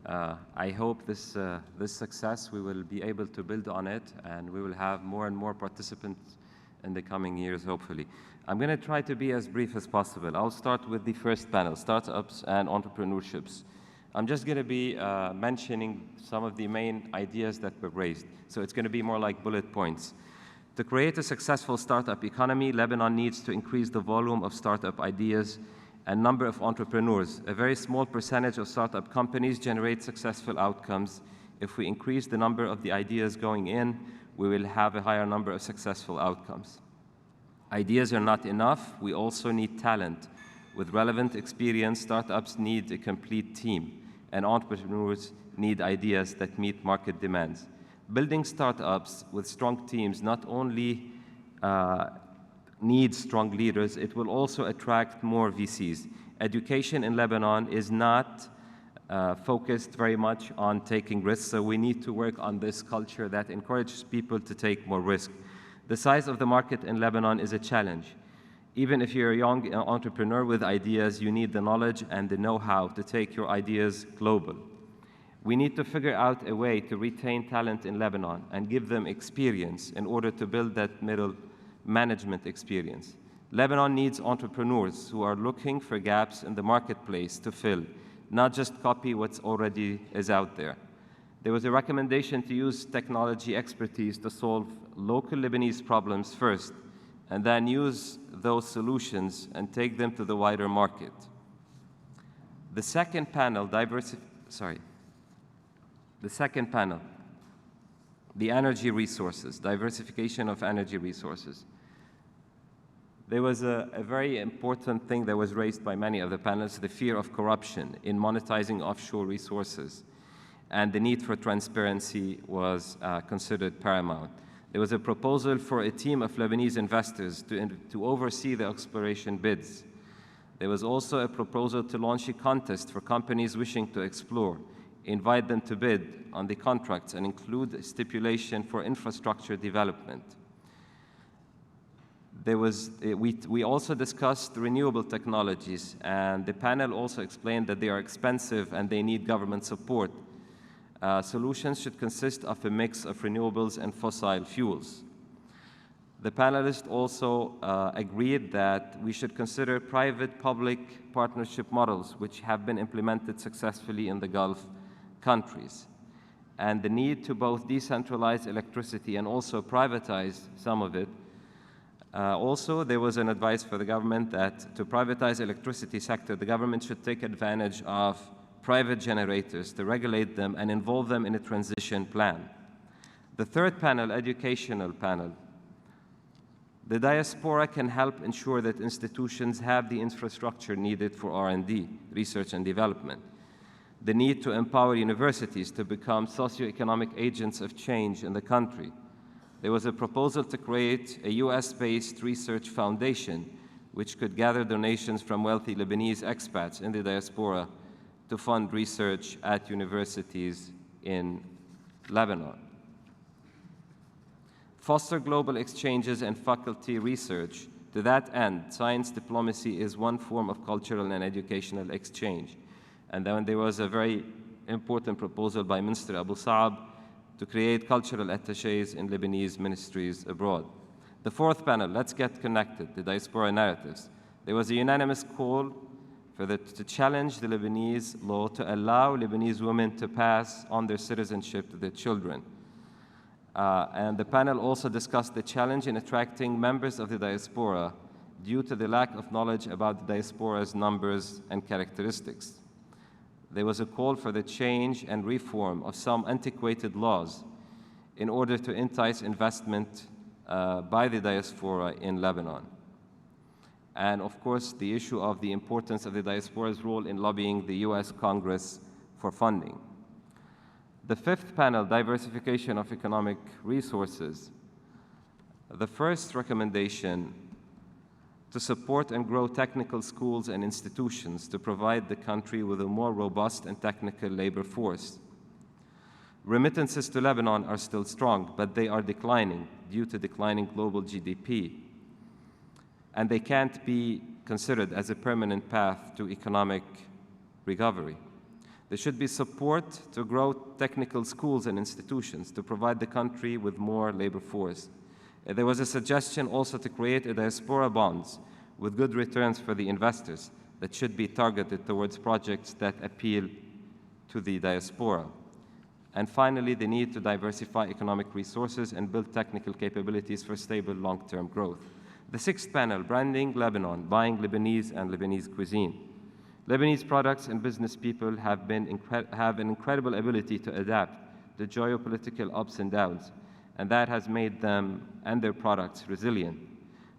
I hope this success, we will be able to build on it, and we will have more and more participants in the coming years, hopefully. I'm going to try to be as brief as possible. I'll start with the first panel, startups and entrepreneurships. I'm just going to be mentioning some of the main ideas that were raised. So it's going to be more like bullet points. To create a successful startup economy, Lebanon needs to increase the volume of startup ideas and number of entrepreneurs. A very small percentage of startup companies generate successful outcomes. If we increase the number of the ideas going in, we will have a higher number of successful outcomes. Ideas are not enough. We also need talent. With relevant experience, startups need a complete team, and entrepreneurs need ideas that meet market demands. Building startups with strong teams not only needs strong leaders, it will also attract more VCs. Education in Lebanon is not focused very much on taking risks, so we need to work on this culture that encourages people to take more risk. The size of the market in Lebanon is a challenge. Even if you're a young entrepreneur with ideas, you need the knowledge and the know-how to take your ideas global. We need to figure out a way to retain talent in Lebanon and give them experience in order to build that middle management experience. Lebanon needs entrepreneurs who are looking for gaps in the marketplace to fill, not just copy what's already is out there. There was a recommendation to use technology expertise to solve local Lebanese problems first, and then use those solutions and take them to the wider market. The second panel, the energy resources, diversification of energy resources. There was a very important thing that was raised by many of the panelists, the fear of corruption in monetizing offshore resources, and the need for transparency was considered paramount. There was a proposal for a team of Lebanese investors to oversee the exploration bids. There was also a proposal to launch a contest for companies wishing to explore, invite them to bid on the contracts, and include a stipulation for infrastructure development. We also discussed renewable technologies, and the panel also explained that they are expensive and they need government support. Solutions should consist of a mix of renewables and fossil fuels. The panelists also agreed that we should consider private-public partnership models which have been implemented successfully in the Gulf countries, and the need to both decentralize electricity and also privatize some of it. Also, there was an advice for the government that to privatize electricity sector, the government should take advantage of private generators to regulate them and involve them in a transition plan. The third panel, educational panel. The diaspora can help ensure that institutions have the infrastructure needed for R&D, research and development. The need to empower universities to become socioeconomic agents of change in the country. There was a proposal to create a US-based research foundation which could gather donations from wealthy Lebanese expats in the diaspora to fund research at universities in Lebanon. Foster global exchanges and faculty research. To that end, science diplomacy is one form of cultural and educational exchange. And then there was a very important proposal by Minister Abu Saab to create cultural attachés in Lebanese ministries abroad. The fourth panel, let's get connected, the diaspora narratives. There was a unanimous call to challenge the Lebanese law to allow Lebanese women to pass on their citizenship to their children. And the panel also discussed the challenge in attracting members of the diaspora due to the lack of knowledge about the diaspora's numbers and characteristics. There was a call for the change and reform of some antiquated laws in order to entice investment by the diaspora in Lebanon. And of course, the issue of the importance of the diaspora's role in lobbying the US Congress for funding. The fifth panel, diversification of economic resources. The first recommendation, to support and grow technical schools and institutions to provide the country with a more robust and technical labor force. Remittances to Lebanon are still strong, but they are declining due to declining global GDP. And they can't be considered as a permanent path to economic recovery. There should be support to grow technical schools and institutions to provide the country with more labor force. There was a suggestion also to create a diaspora bonds with good returns for the investors that should be targeted towards projects that appeal to the diaspora. And finally, the need to diversify economic resources and build technical capabilities for stable long-term growth. The sixth panel, branding Lebanon, buying Lebanese and Lebanese cuisine. Lebanese products and business people have an incredible ability to adapt to geopolitical ups and downs, and that has made them and their products resilient.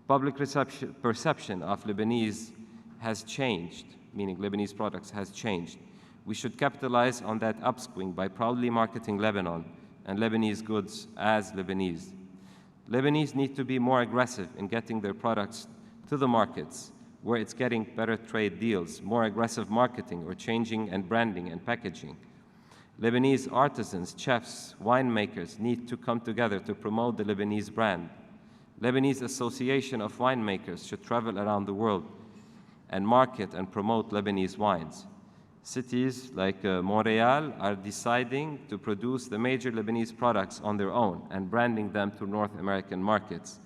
Public perception of Lebanese has changed, meaning Lebanese products has changed. We should capitalize on that upswing by proudly marketing Lebanon and Lebanese goods as Lebanese. Lebanese need to be more aggressive in getting their products to the markets where it's getting better trade deals, more aggressive marketing or changing and branding and packaging. Lebanese artisans, chefs, winemakers need to come together to promote the Lebanese brand. Lebanese Association of Winemakers should travel around the world and market and promote Lebanese wines. Cities like Montreal are deciding to produce the major Lebanese products on their own and branding them to North American markets.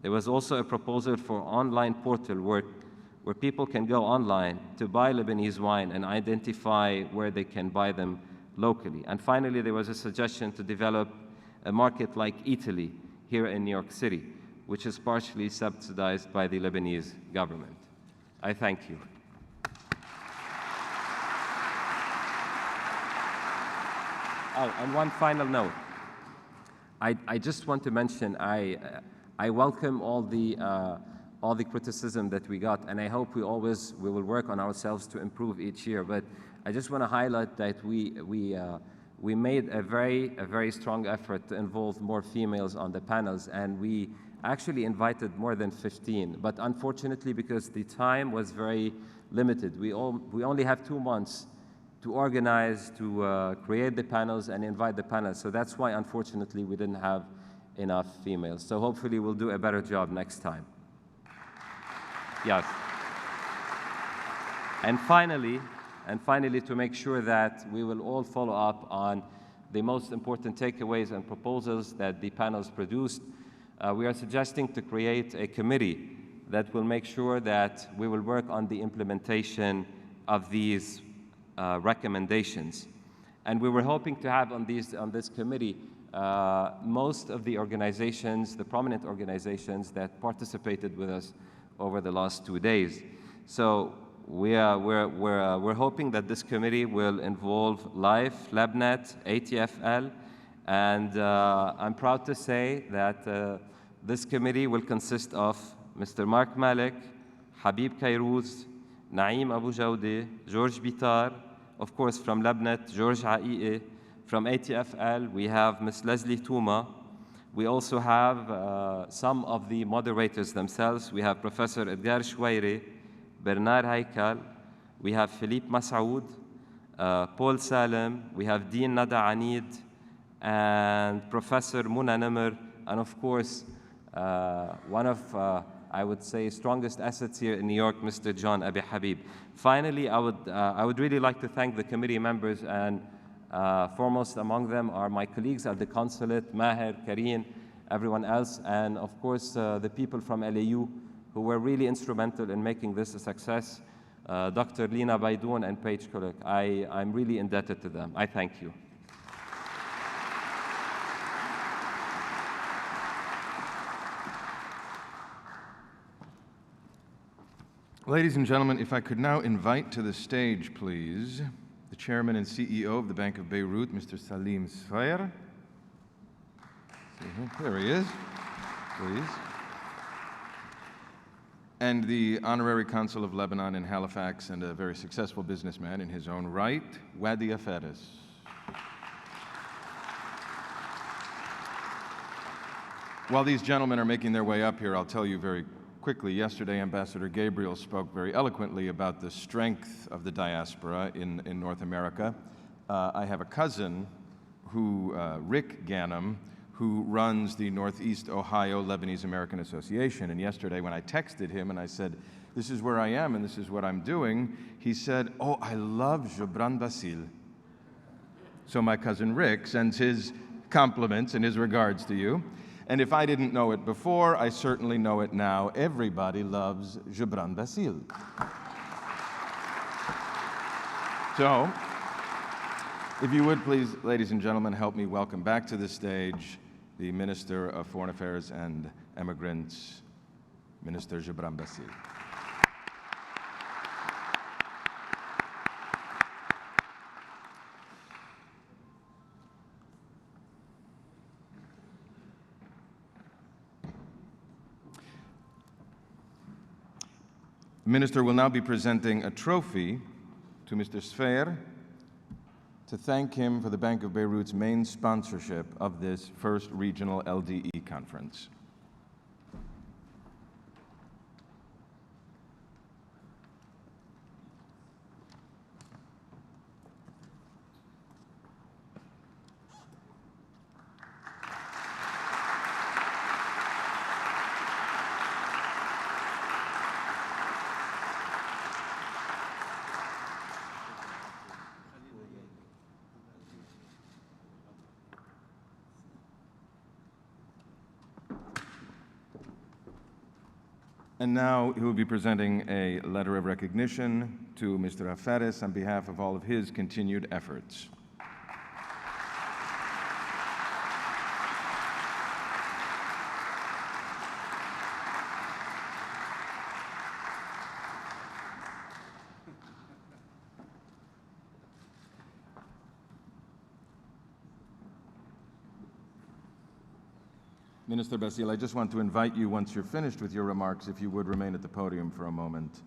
There was also a proposal for an online portal where people can go online to buy Lebanese wine and identify where they can buy them locally. And finally, there was a suggestion to develop a market like Italy here in New York City, which is partially subsidized by the Lebanese government. I thank you. Oh, and one final note. I just want to mention I welcome all the criticism that we got, and I hope we will work on ourselves to improve each year. But I just want to highlight that we made a very strong effort to involve more females on the panels, and we actually invited more than 15. But unfortunately, because the time was very limited, we only have 2 months to organize, to create the panels and invite the panels. So that's why, unfortunately, we didn't have enough females. So hopefully we'll do a better job next time. Yes. And finally, to make sure that we will all follow up on the most important takeaways and proposals that the panels produced, we are suggesting to create a committee that will make sure that we will work on the implementation of these recommendations. And we were hoping to have on this committee most of the organizations, the prominent organizations that participated with us over the last 2 days. So we're hoping that this committee will involve LIFE, LabNet, ATFL, and I'm proud to say that this committee will consist of Mr. Mark Malik, Habib Kairouz, Naeem Abu Jawde, George Bitar, of course from LabNet, George Ai'e. From ATFL, we have Ms. Leslie Touma. We also have some of the moderators themselves. We have Professor Edgar Chouairi, Bernard Haikal, we have Philippe Massoud, Paul Salem, we have Dean Nada Anid, and Professor Muna Nimr, and of course, one of, I would say, strongest assets here in New York, Mr. John Abi Habib. Finally, I would really like to thank the committee members, and foremost among them are my colleagues at the consulate, Maher, Karine, everyone else, and of course, the people from LAU who were really instrumental in making this a success, Dr. Lina Baidoun and Paige Kulik. I'm really indebted to them. I thank you. Ladies and gentlemen, if I could now invite to the stage, please, the Chairman and CEO of the Bank of Beirut, Mr. Salim Sfayer. There he is, please. And the Honorary Consul of Lebanon in Halifax and a very successful businessman in his own right, Wadia Faris. While these gentlemen are making their way up here, I'll tell you very quickly, yesterday Ambassador Gabriel spoke very eloquently about the strength of the diaspora in North America. I have a cousin who, Rick Ganem, who runs the Northeast Ohio Lebanese American Association. And yesterday when I texted him and I said, this is where I am and this is what I'm doing, he said, oh, I love Gibran Bassil. So my cousin Rick sends his compliments and his regards to you. And if I didn't know it before, I certainly know it now. Everybody loves Gibran Bassil. So If you would please, ladies and gentlemen, help me welcome back to the stage the Minister of Foreign Affairs and Immigrants, Minister Gebran Bassil. The Minister will now be presenting a trophy to Mr. Sfer to thank him for the Bank of Beirut's main sponsorship of this first regional LDE conference. And now he will be presenting a letter of recognition to Mr. Afares on behalf of all of his continued efforts. Minister Bassil, I just want to invite you, once you're finished with your remarks, if you would remain at the podium for a moment.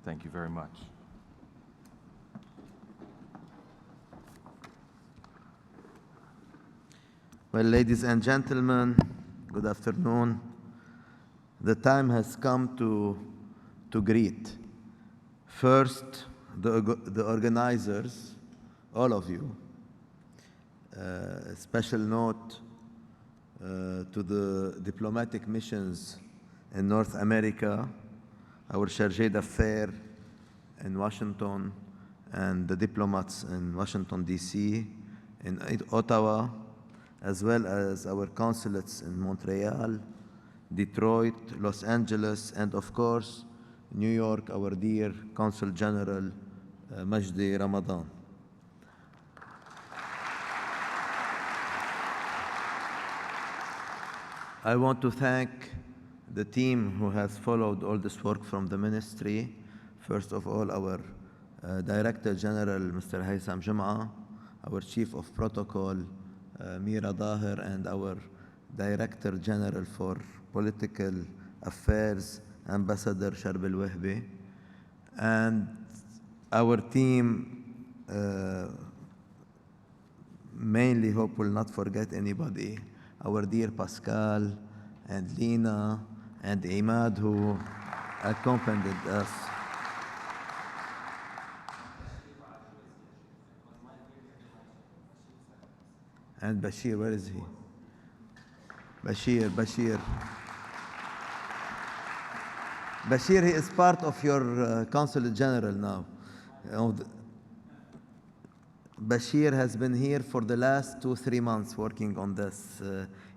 Thank you very much. Well, ladies and gentlemen, good afternoon. The time has come to greet. First, the organizers, all of you. A special note to the diplomatic missions in North America, our chargé d'affaires in Washington, and the diplomats in Washington, D.C., in Ottawa, as well as our consulates in Montreal, Detroit, Los Angeles, and of course, New York, our dear Consul General, Majdi Ramadan. I want to thank the team who has followed all this work from the ministry. First of all, our Director General, Mr. Haytham Jum'a, our Chief of Protocol, Mira Daher, and our Director General for Political Affairs, Ambassador Sharb al-Wahbi. And our team, mainly hope will not forget anybody, our dear Pascal and Lina and Imad, who accompanied us. And Bashir, where is he? Bashir, he is part of your Consulate General now. Bashir has been here for the last 2-3 months working on this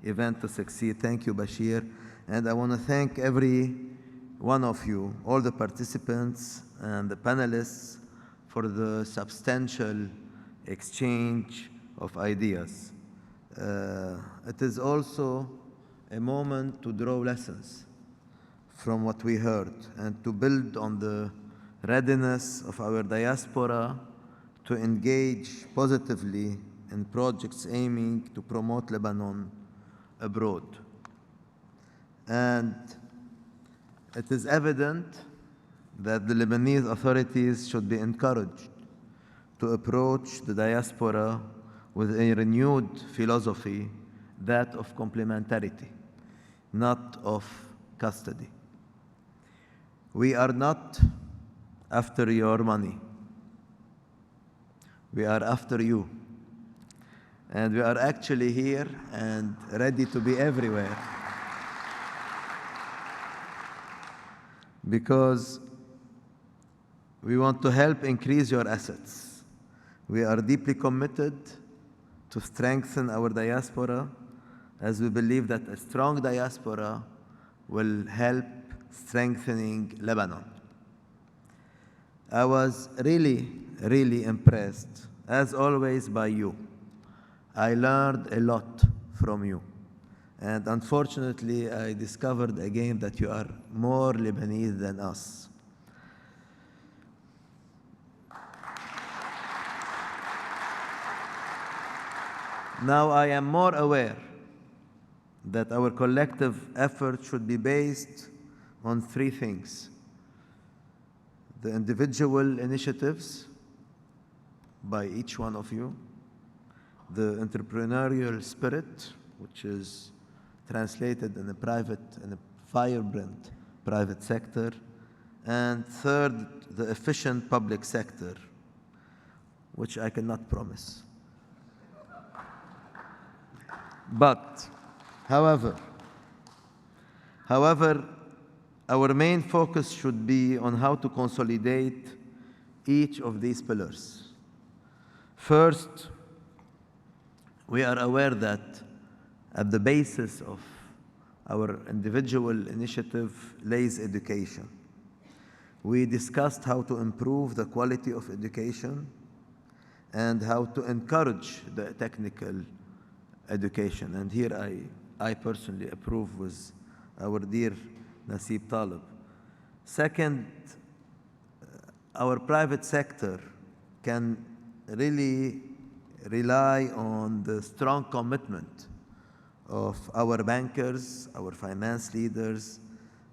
event to succeed. Thank you, Bashir. And I want to thank every one of you, all the participants and the panelists, for the substantial exchange of ideas. It is also a moment to draw lessons from what we heard and to build on the readiness of our diaspora to engage positively in projects aiming to promote Lebanon abroad. And it is evident that the Lebanese authorities should be encouraged to approach the diaspora with a renewed philosophy, that of complementarity, not of custody. We are not after your money. We are after you. And we are actually here and ready to be everywhere. Because we want to help increase your assets. We are deeply committed to strengthen our diaspora, as we believe that a strong diaspora will help strengthening Lebanon. I was really impressed as always, by you. I learned a lot from you. And unfortunately, I discovered again that you are more Lebanese than us. Now I am more aware that our collective effort should be based on three things: the individual initiatives by each one of you, the entrepreneurial spirit, which is translated in a vibrant private sector, and third, the efficient public sector, which I cannot promise. But, however, our main focus should be on how to consolidate each of these pillars. First, we are aware that at the basis of our individual initiative lays education. We discussed how to improve the quality of education and how to encourage the technical education. And here I personally approve with our dear Nasib Talib. Second, our private sector can really rely on the strong commitment of our bankers, our finance leaders,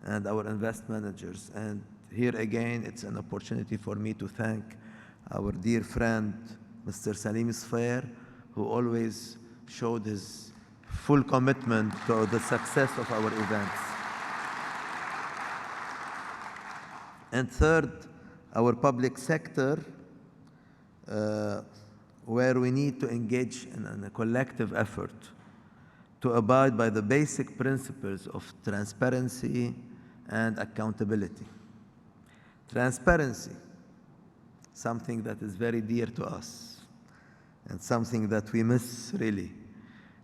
and our investment managers. And here again, it's an opportunity for me to thank our dear friend, Mr. Salim Sfair, who always showed his full commitment to the success of our events. And third, our public sector, where we need to engage in a collective effort to abide by the basic principles of transparency and accountability. Transparency, something that is very dear to us and something that we miss really.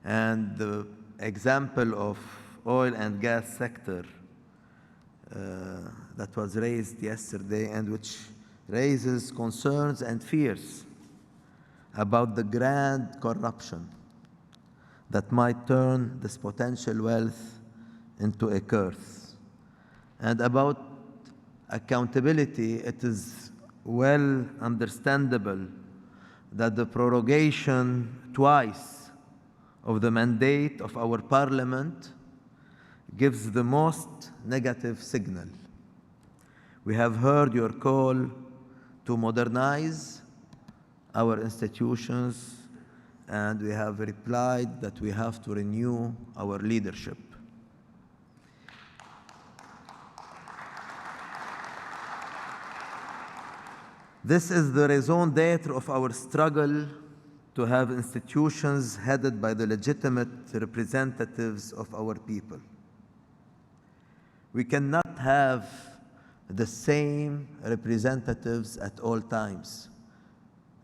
And the example of oil and gas sector that was raised yesterday and which raises concerns and fears about the grand corruption that might turn this potential wealth into a curse. And about accountability, it is well understandable that the prorogation twice of the mandate of our parliament gives the most negative signal. We have heard your call to modernize our institutions, and we have replied that we have to renew our leadership. This is the raison d'etre of our struggle to have institutions headed by the legitimate representatives of our people. We cannot have the same representatives at all times.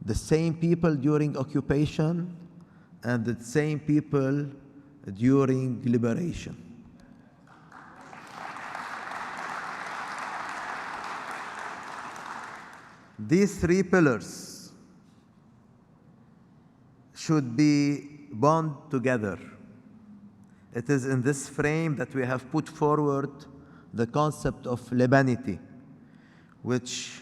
The same people during occupation and the same people during liberation. These three pillars should be bound together. It is in this frame that we have put forward the concept of Lebanity, which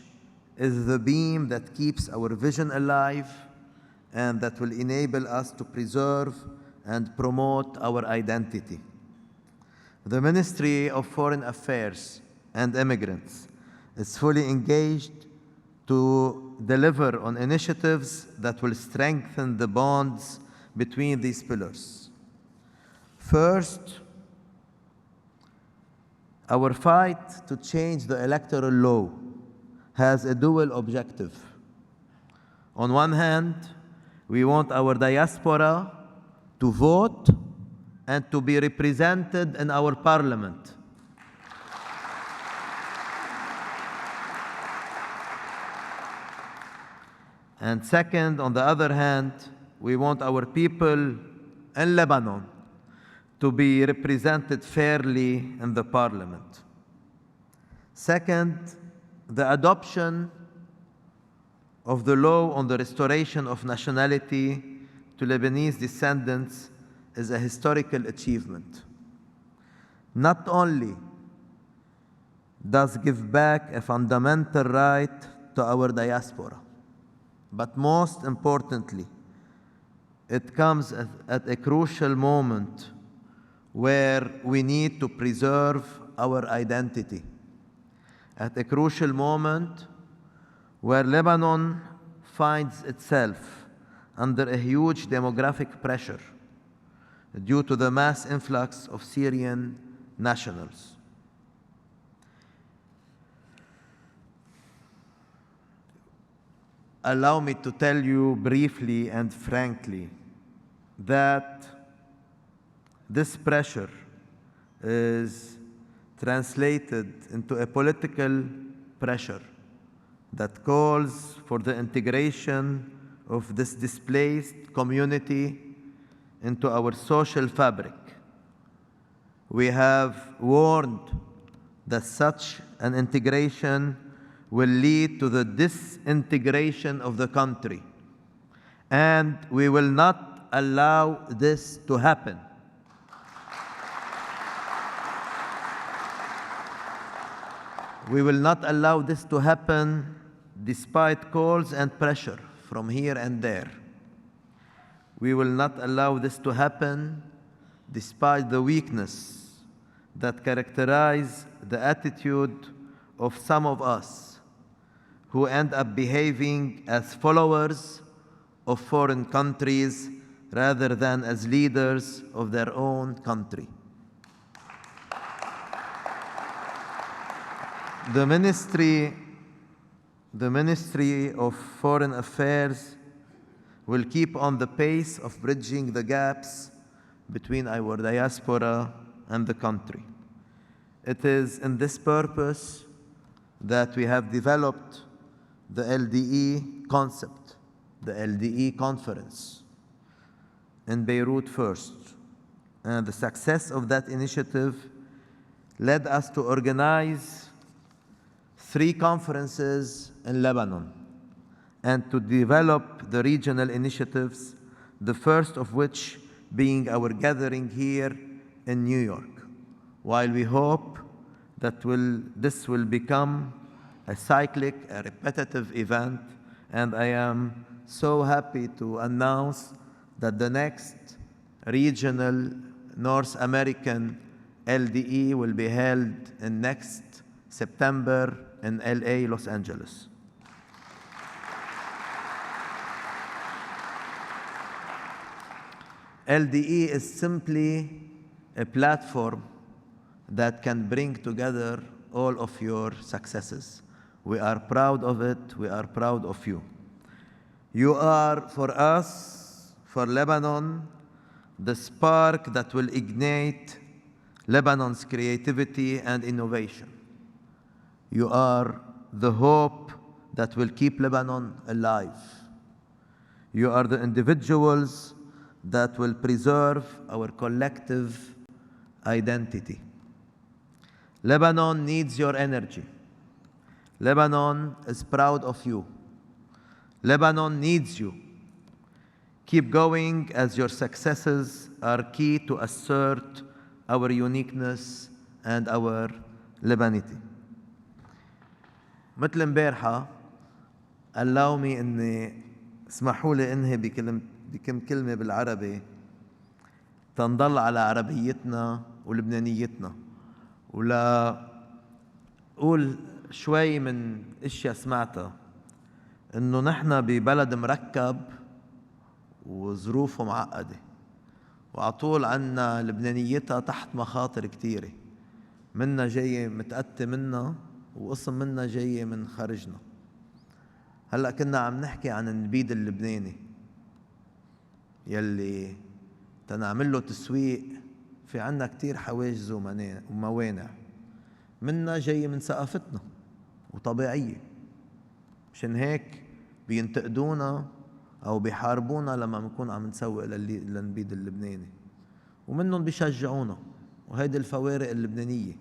is the beam that keeps our vision alive and that will enable us to preserve and promote our identity. The Ministry of Foreign Affairs and Immigrants is fully engaged to deliver on initiatives that will strengthen the bonds between these pillars. First, our fight to change the electoral law has a dual objective. On one hand, we want our diaspora to vote and to be represented in our parliament. And second, on the other hand, we want our people in Lebanon to be represented fairly in the parliament. Second, the adoption of the law on the restoration of nationality to Lebanese descendants is a historical achievement. Not only does give back a fundamental right to our diaspora, but most importantly, it comes at a crucial moment where we need to preserve our identity. At a crucial moment where Lebanon finds itself under a huge demographic pressure due to the mass influx of Syrian nationals. Allow me to tell you briefly and frankly that this pressure is translated into a political pressure that calls for the integration of this displaced community into our social fabric. We have warned that such an integration will lead to the disintegration of the country, and we will not allow this to happen. We will not allow this to happen despite calls and pressure from here and there. We will not allow this to happen despite the weakness that characterize the attitude of some of us who end up behaving as followers of foreign countries rather than as leaders of their own country. The Ministry of Foreign Affairs will keep on the pace of bridging the gaps between our diaspora and the country. It is in this purpose that we have developed the LDE concept, the LDE conference in Beirut first. And the success of that initiative led us to organize 3 conferences in Lebanon and to develop the regional initiatives, the first of which being our gathering here in New York. While we hope that this will become a cyclic, a repetitive event, and I am so happy to announce that the next regional North American LDE will be held in next September in LA, Los Angeles. LDE is simply a platform that can bring together all of your successes. We are proud of it. We are proud of you. You are, for us, for Lebanon, the spark that will ignite Lebanon's creativity and innovation. You are the hope that will keep Lebanon alive. You are the individuals that will preserve our collective identity. Lebanon needs your energy. Lebanon is proud of you. Lebanon needs you. Keep going, as your successes are key to assert our uniqueness and our Lebanity. مثل امبارحة allow me اني اسمحوا لي انهي بكم كلمة بالعربي تنضل على عربيتنا ولبنانيتنا ولا أقول شوي من اشياء سمعتها انه نحن ببلد مركب وظروفه معقدة وعطول عنا لبنانيتها تحت مخاطر كتيرة منا جاية متأتي منا وقسم منا جاية من خارجنا. هلأ كنا عم نحكي عن النبيذ اللبناني يلي تنعمل له تسويق في عنا كتير حواجز وموانع منا جاية من ثقافتنا وطبيعية مشان هيك بينتقدونا أو بيحاربونا لما بنكون عم نسوق للنبيذ اللبناني ومنهم بيشجعونا وهيدي الفوارق اللبنانية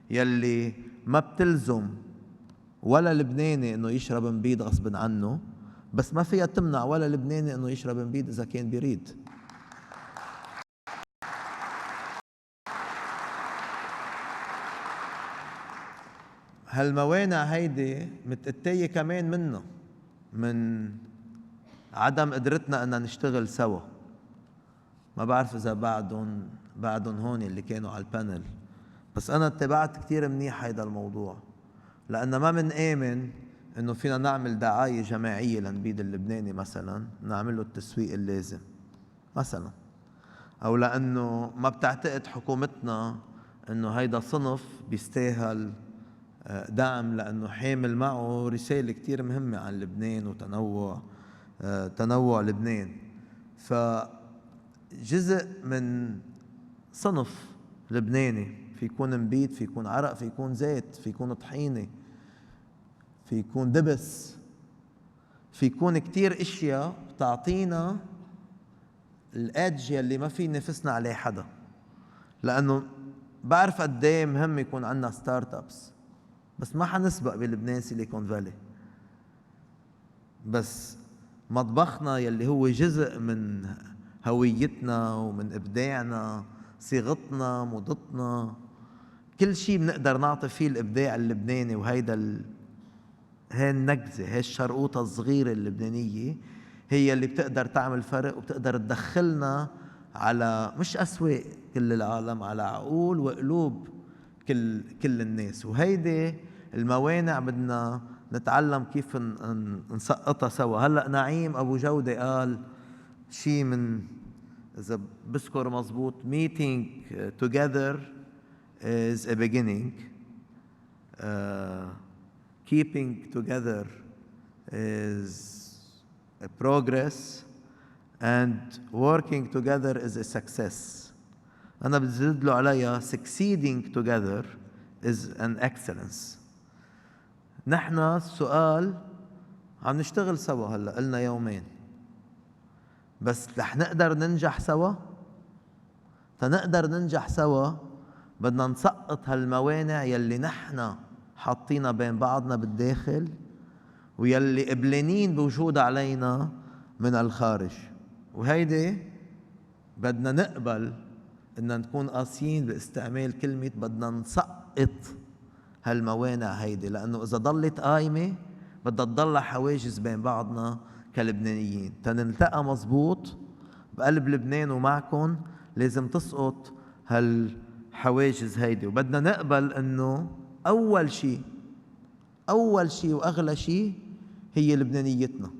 يلي ما بتلزم ولا لبناني انه يشرب نبيذ غصب عنه بس ما فيها تمنع ولا لبناني انه يشرب نبيد اذا كان بيريد. هالموانع هيدي متأتية كمان منه، من عدم قدرتنا ان نشتغل سوا. ما بعرف اذا بعدهم هون اللي كانوا على البانل، بس انا اتبعت كتير منيح هيدا الموضوع، لأن ما منآمن انه فينا نعمل دعاية جماعية لنبيد اللبناني مثلا، نعمل له التسويق اللازم مثلا، او لانه ما بتعتقد حكومتنا انه هيدا صنف بيستاهل دعم، لانه حامل معه رسالة كتير مهمة عن لبنان وتنوع لبنان. فجزء من صنف لبناني، في يكون نبيد، في يكون عرق، في يكون زيت، في يكون طحينة، في يكون دبس، في يكون كتير اشياء بتعطينا الادج يلي ما في نفسنا عليه حدا. لانه بعرف قد ايه مهم يكون عندنا ستارت ابس، بس ما حنسبق بلبنان سيليكون فالي. بس مطبخنا يلي هو جزء من هويتنا ومن ابداعنا، صيغتنا، موضتنا، كل شيء بنقدر نعطي فيه الابداع اللبناني. وهيدا هاي النكزة، هاي الشرقوطة الصغيرة اللبنانية هي اللي بتقدر تعمل فرق، وبتقدر تدخلنا على مش أسواق كل العالم، على عقول وقلوب كل الناس. وهيدي الموانع بدنا نتعلم كيف نسقطها سوا. هلأ نعيم أبو جودة قال شيء، من إذا بذكر مزبوط، meeting together is a beginning, keeping together is a progress, and working together is a success. أنا بزيد له عليها succeeding together is an excellence. نحن السؤال عم نشتغل سوا، هلا قلنا يومين، بس رح نقدر ننجح سوا؟ تنقدر ننجح سوا بدنا نسقط هالموانع يلي نحن حاطينها بين بعضنا بالداخل، ويلي قبلانين بوجود علينا من الخارج. وهيدي بدنا نقبل إن نكون قاسيين باستعمال كلمة بدنا نسقط هالموانع هيدي، لأنه إذا ضلت قايمة بدها تضل حواجز بين بعضنا كلبنانيين. تنلتقى مزبوط بقلب لبنان ومعكم لازم تسقط هالحواجز هيدي. وبدنا نقبل إنه أول شيء وأغلى شيء هي لبنانيتنا،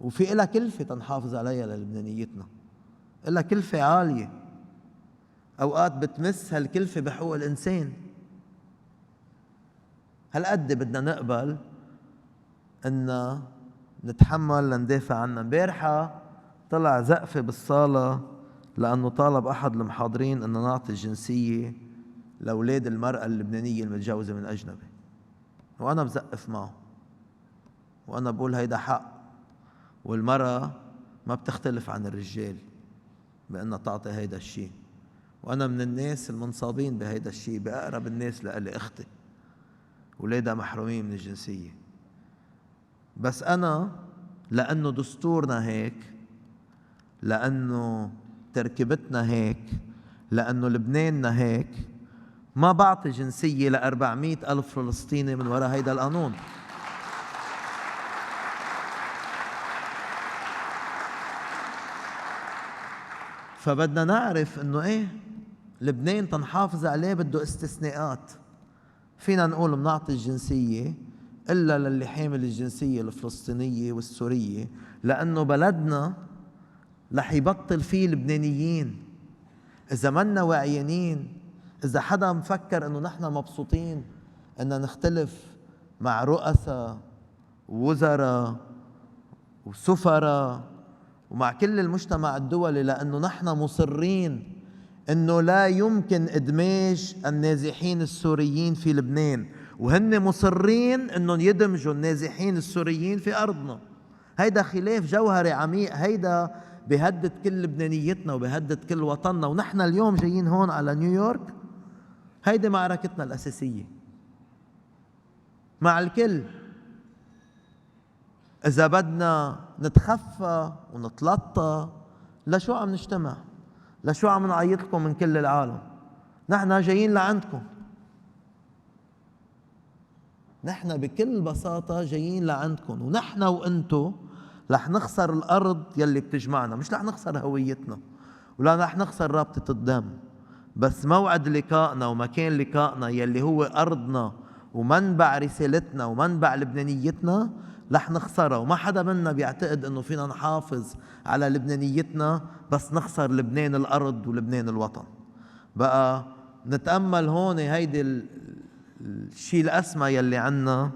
وفي إلها كلفة تنحافظ عليها للبنانيتنا، إلها كلفة عالية، أوقات بتمس هالكلفة بحقوق الإنسان. هالقد بدنا نقبل إن نتحمل لندافع عنها. امبارحة طلع زقفة بالصالة لأنه طالب أحد المحاضرين إن نعطي الجنسية لأولاد المرأة اللبنانية المتجوزة من أجنبي، وأنا بزقف معه، وأنا بقول هيدا حق، والمرأة ما بتختلف عن الرجال بأنها تعطي هيدا الشيء. وأنا من الناس المنصابين بهيدا الشيء، بأقرب الناس لإلي أختي ولادها محرومين من الجنسية. بس أنا لأنه دستورنا هيك، لأنه تركيبتنا هيك، لأنه لبناننا هيك، ما بعطي جنسية ل400 ألف فلسطيني من وراء هيدا القانون. فبدنا نعرف إنه إيه، لبنان تنحافظ عليه بده استثناءات. فينا نقول بنعطي الجنسية إلا للي حامل الجنسية الفلسطينية والسورية، لأنه بلدنا رح يبطل فيه لبنانيين إذا منا واعيين. إذا حدا مفكر إنه نحن مبسوطين إن نختلف مع رؤساء ووزراء وسفراء ومع كل المجتمع الدولي، لأنه نحن مصرين إنه لا يمكن إدماج النازحين السوريين في لبنان، وهن مصرين إنه يدمجوا النازحين السوريين في أرضنا. هيدا خلاف جوهري عميق، هيدا بيهدد كل لبنانيتنا وبيهدد كل وطننا. ونحن اليوم جايين هون على نيويورك، هيدي معركتنا الأساسية مع الكل. إذا بدنا نتخفى ونتلطى، لشو عم نجتمع؟ لشو عم نعيط لكم من كل العالم؟ نحن جايين لعندكم. نحن بكل بساطة جايين لعندكم، ونحن وانتو رح نخسر الأرض يلي بتجمعنا، مش رح نخسر هويتنا ولا رح نخسر رابطة الدم، بس موعد لقائنا ومكان لقائنا يلي هو أرضنا ومنبع رسالتنا ومنبع لبنانيتنا رح نخسرها. وما حدا منا بيعتقد انه فينا نحافظ على لبنانيتنا بس نخسر لبنان الأرض ولبنان الوطن. بقى نتأمل هون هيدي الشيء الأسمى يلي عنا،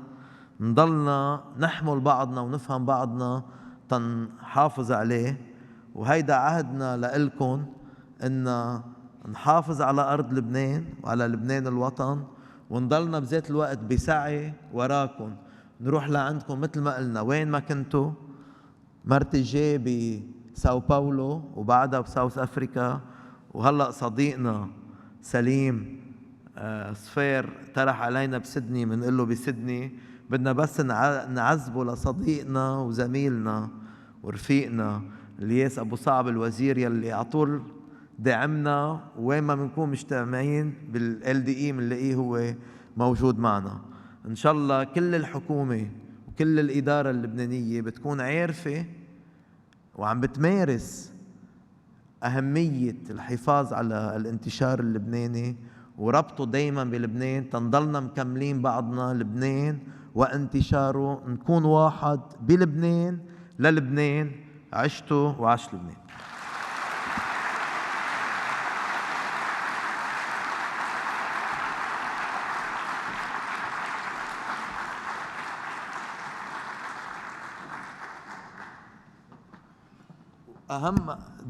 نضلنا نحمل بعضنا ونفهم بعضنا تنحافظ عليه. وهيدا عهدنا لإلكن إن نحافظ على أرض لبنان وعلى لبنان الوطن، ونضلنا بذات الوقت بسعي وراكم نروح لعندكم مثل ما قلنا وين ما كنتوا. مرتي جاي بساو باولو وبعدها بساوث أفريكا، وهلأ صديقنا سليم صفير طرح علينا بسدني، بنقول له بسدني بدنا بس نعذبه لصديقنا وزميلنا ورفيقنا الياس أبو صعب الوزير يلي عطول دعمنا، وين ما بنكون مجتمعين بالLDE بنلاقيه هو موجود معنا. إن شاء الله كل الحكومة وكل الإدارة اللبنانية بتكون عارفة وعم بتمارس أهمية الحفاظ على الانتشار اللبناني وربطه دايما بلبنان، تنضلنا مكملين بعضنا لبنان وانتشاره، نكون واحد بلبنان للبنان. عشتوا وعاش لبنان.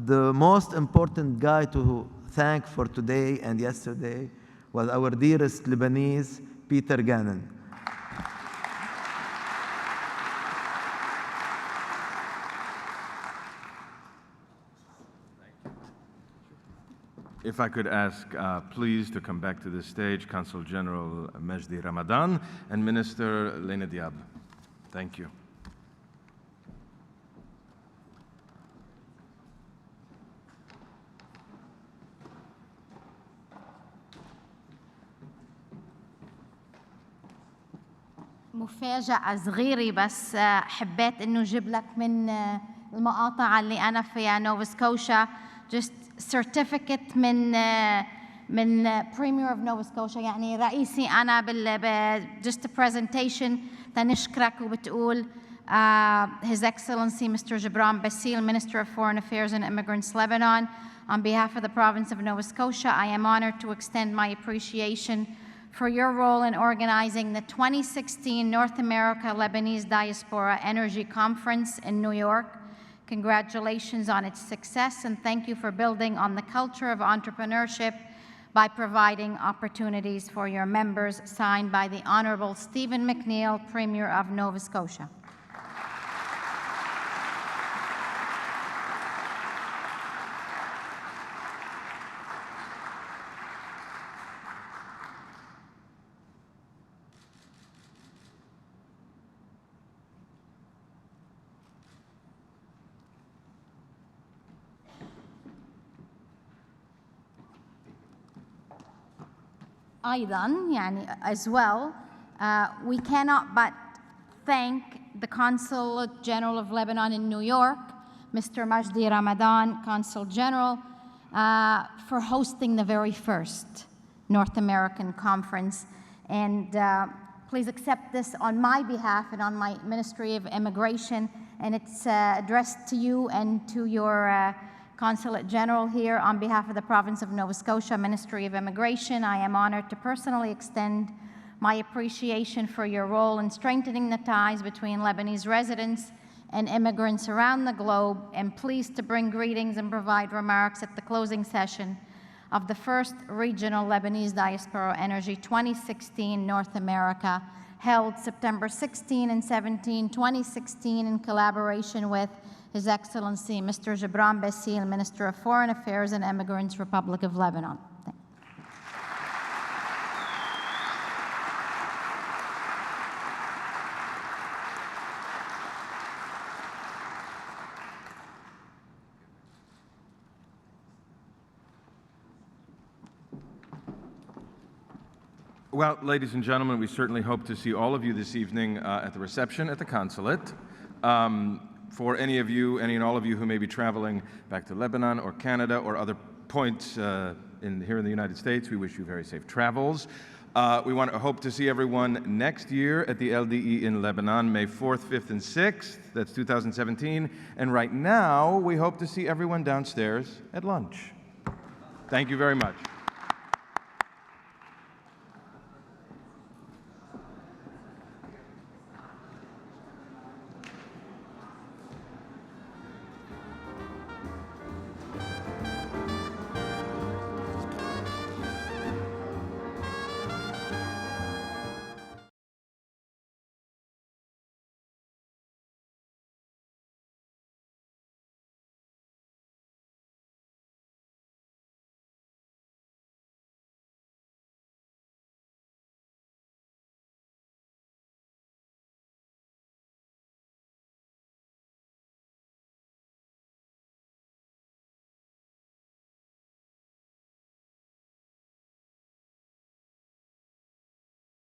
The most important guy to thank for today and yesterday was our dearest Lebanese, Peter Gannon. If I could ask, please, to come back to the stage, Consul General Majdi Ramadan and Minister Laina Diab. Thank you. مفاجأة صغيرة بس حبيت إنه جيب لك من المقاطع اللي أنا فيها نوفا سكوشا just certificate من Premier of Nova Scotia، يعني رئيسي أنا just a presentation تنشكرك وبتقول His Excellency Mr. Gibran Bassil, Minister of Foreign Affairs and Immigrants, Lebanon. On behalf of the province of Nova Scotia, I am honored to extend my appreciation for your role in organizing the 2016 North America Lebanese Diaspora Energy Conference in New York. Congratulations on its success, and thank you for building on the culture of entrepreneurship by providing opportunities for your members, signed by the Honorable Stephen McNeil, Premier of Nova Scotia. أيضاً يعني as well, we cannot but thank the Consul General of Lebanon in New York, Mr. Majdi Ramadan, Consul General, for hosting the very first North American conference. And please accept this on my behalf and on my Ministry of Immigration, and it's addressed to you and to your Consulate General here. On behalf of the Province of Nova Scotia, Ministry of Immigration, I am honored to personally extend my appreciation for your role in strengthening the ties between Lebanese residents and immigrants around the globe, and pleased to bring greetings and provide remarks at the closing session of the first Regional Lebanese Diaspora Energy 2016 North America, held September 16 and 17, 2016, in collaboration with His Excellency Mr. Gibran Bassil, Minister of Foreign Affairs and Immigrants, Republic of Lebanon. Well, ladies and gentlemen, we certainly hope to see all of you this evening at the reception at the consulate. For any and all of you who may be traveling back to Lebanon or Canada or other points here in the United States, we wish you very safe travels. We hope to see everyone next year at the LDE in Lebanon, May 4th, 5th, and 6th. That's 2017. And right now, we hope to see everyone downstairs at lunch. Thank you very much.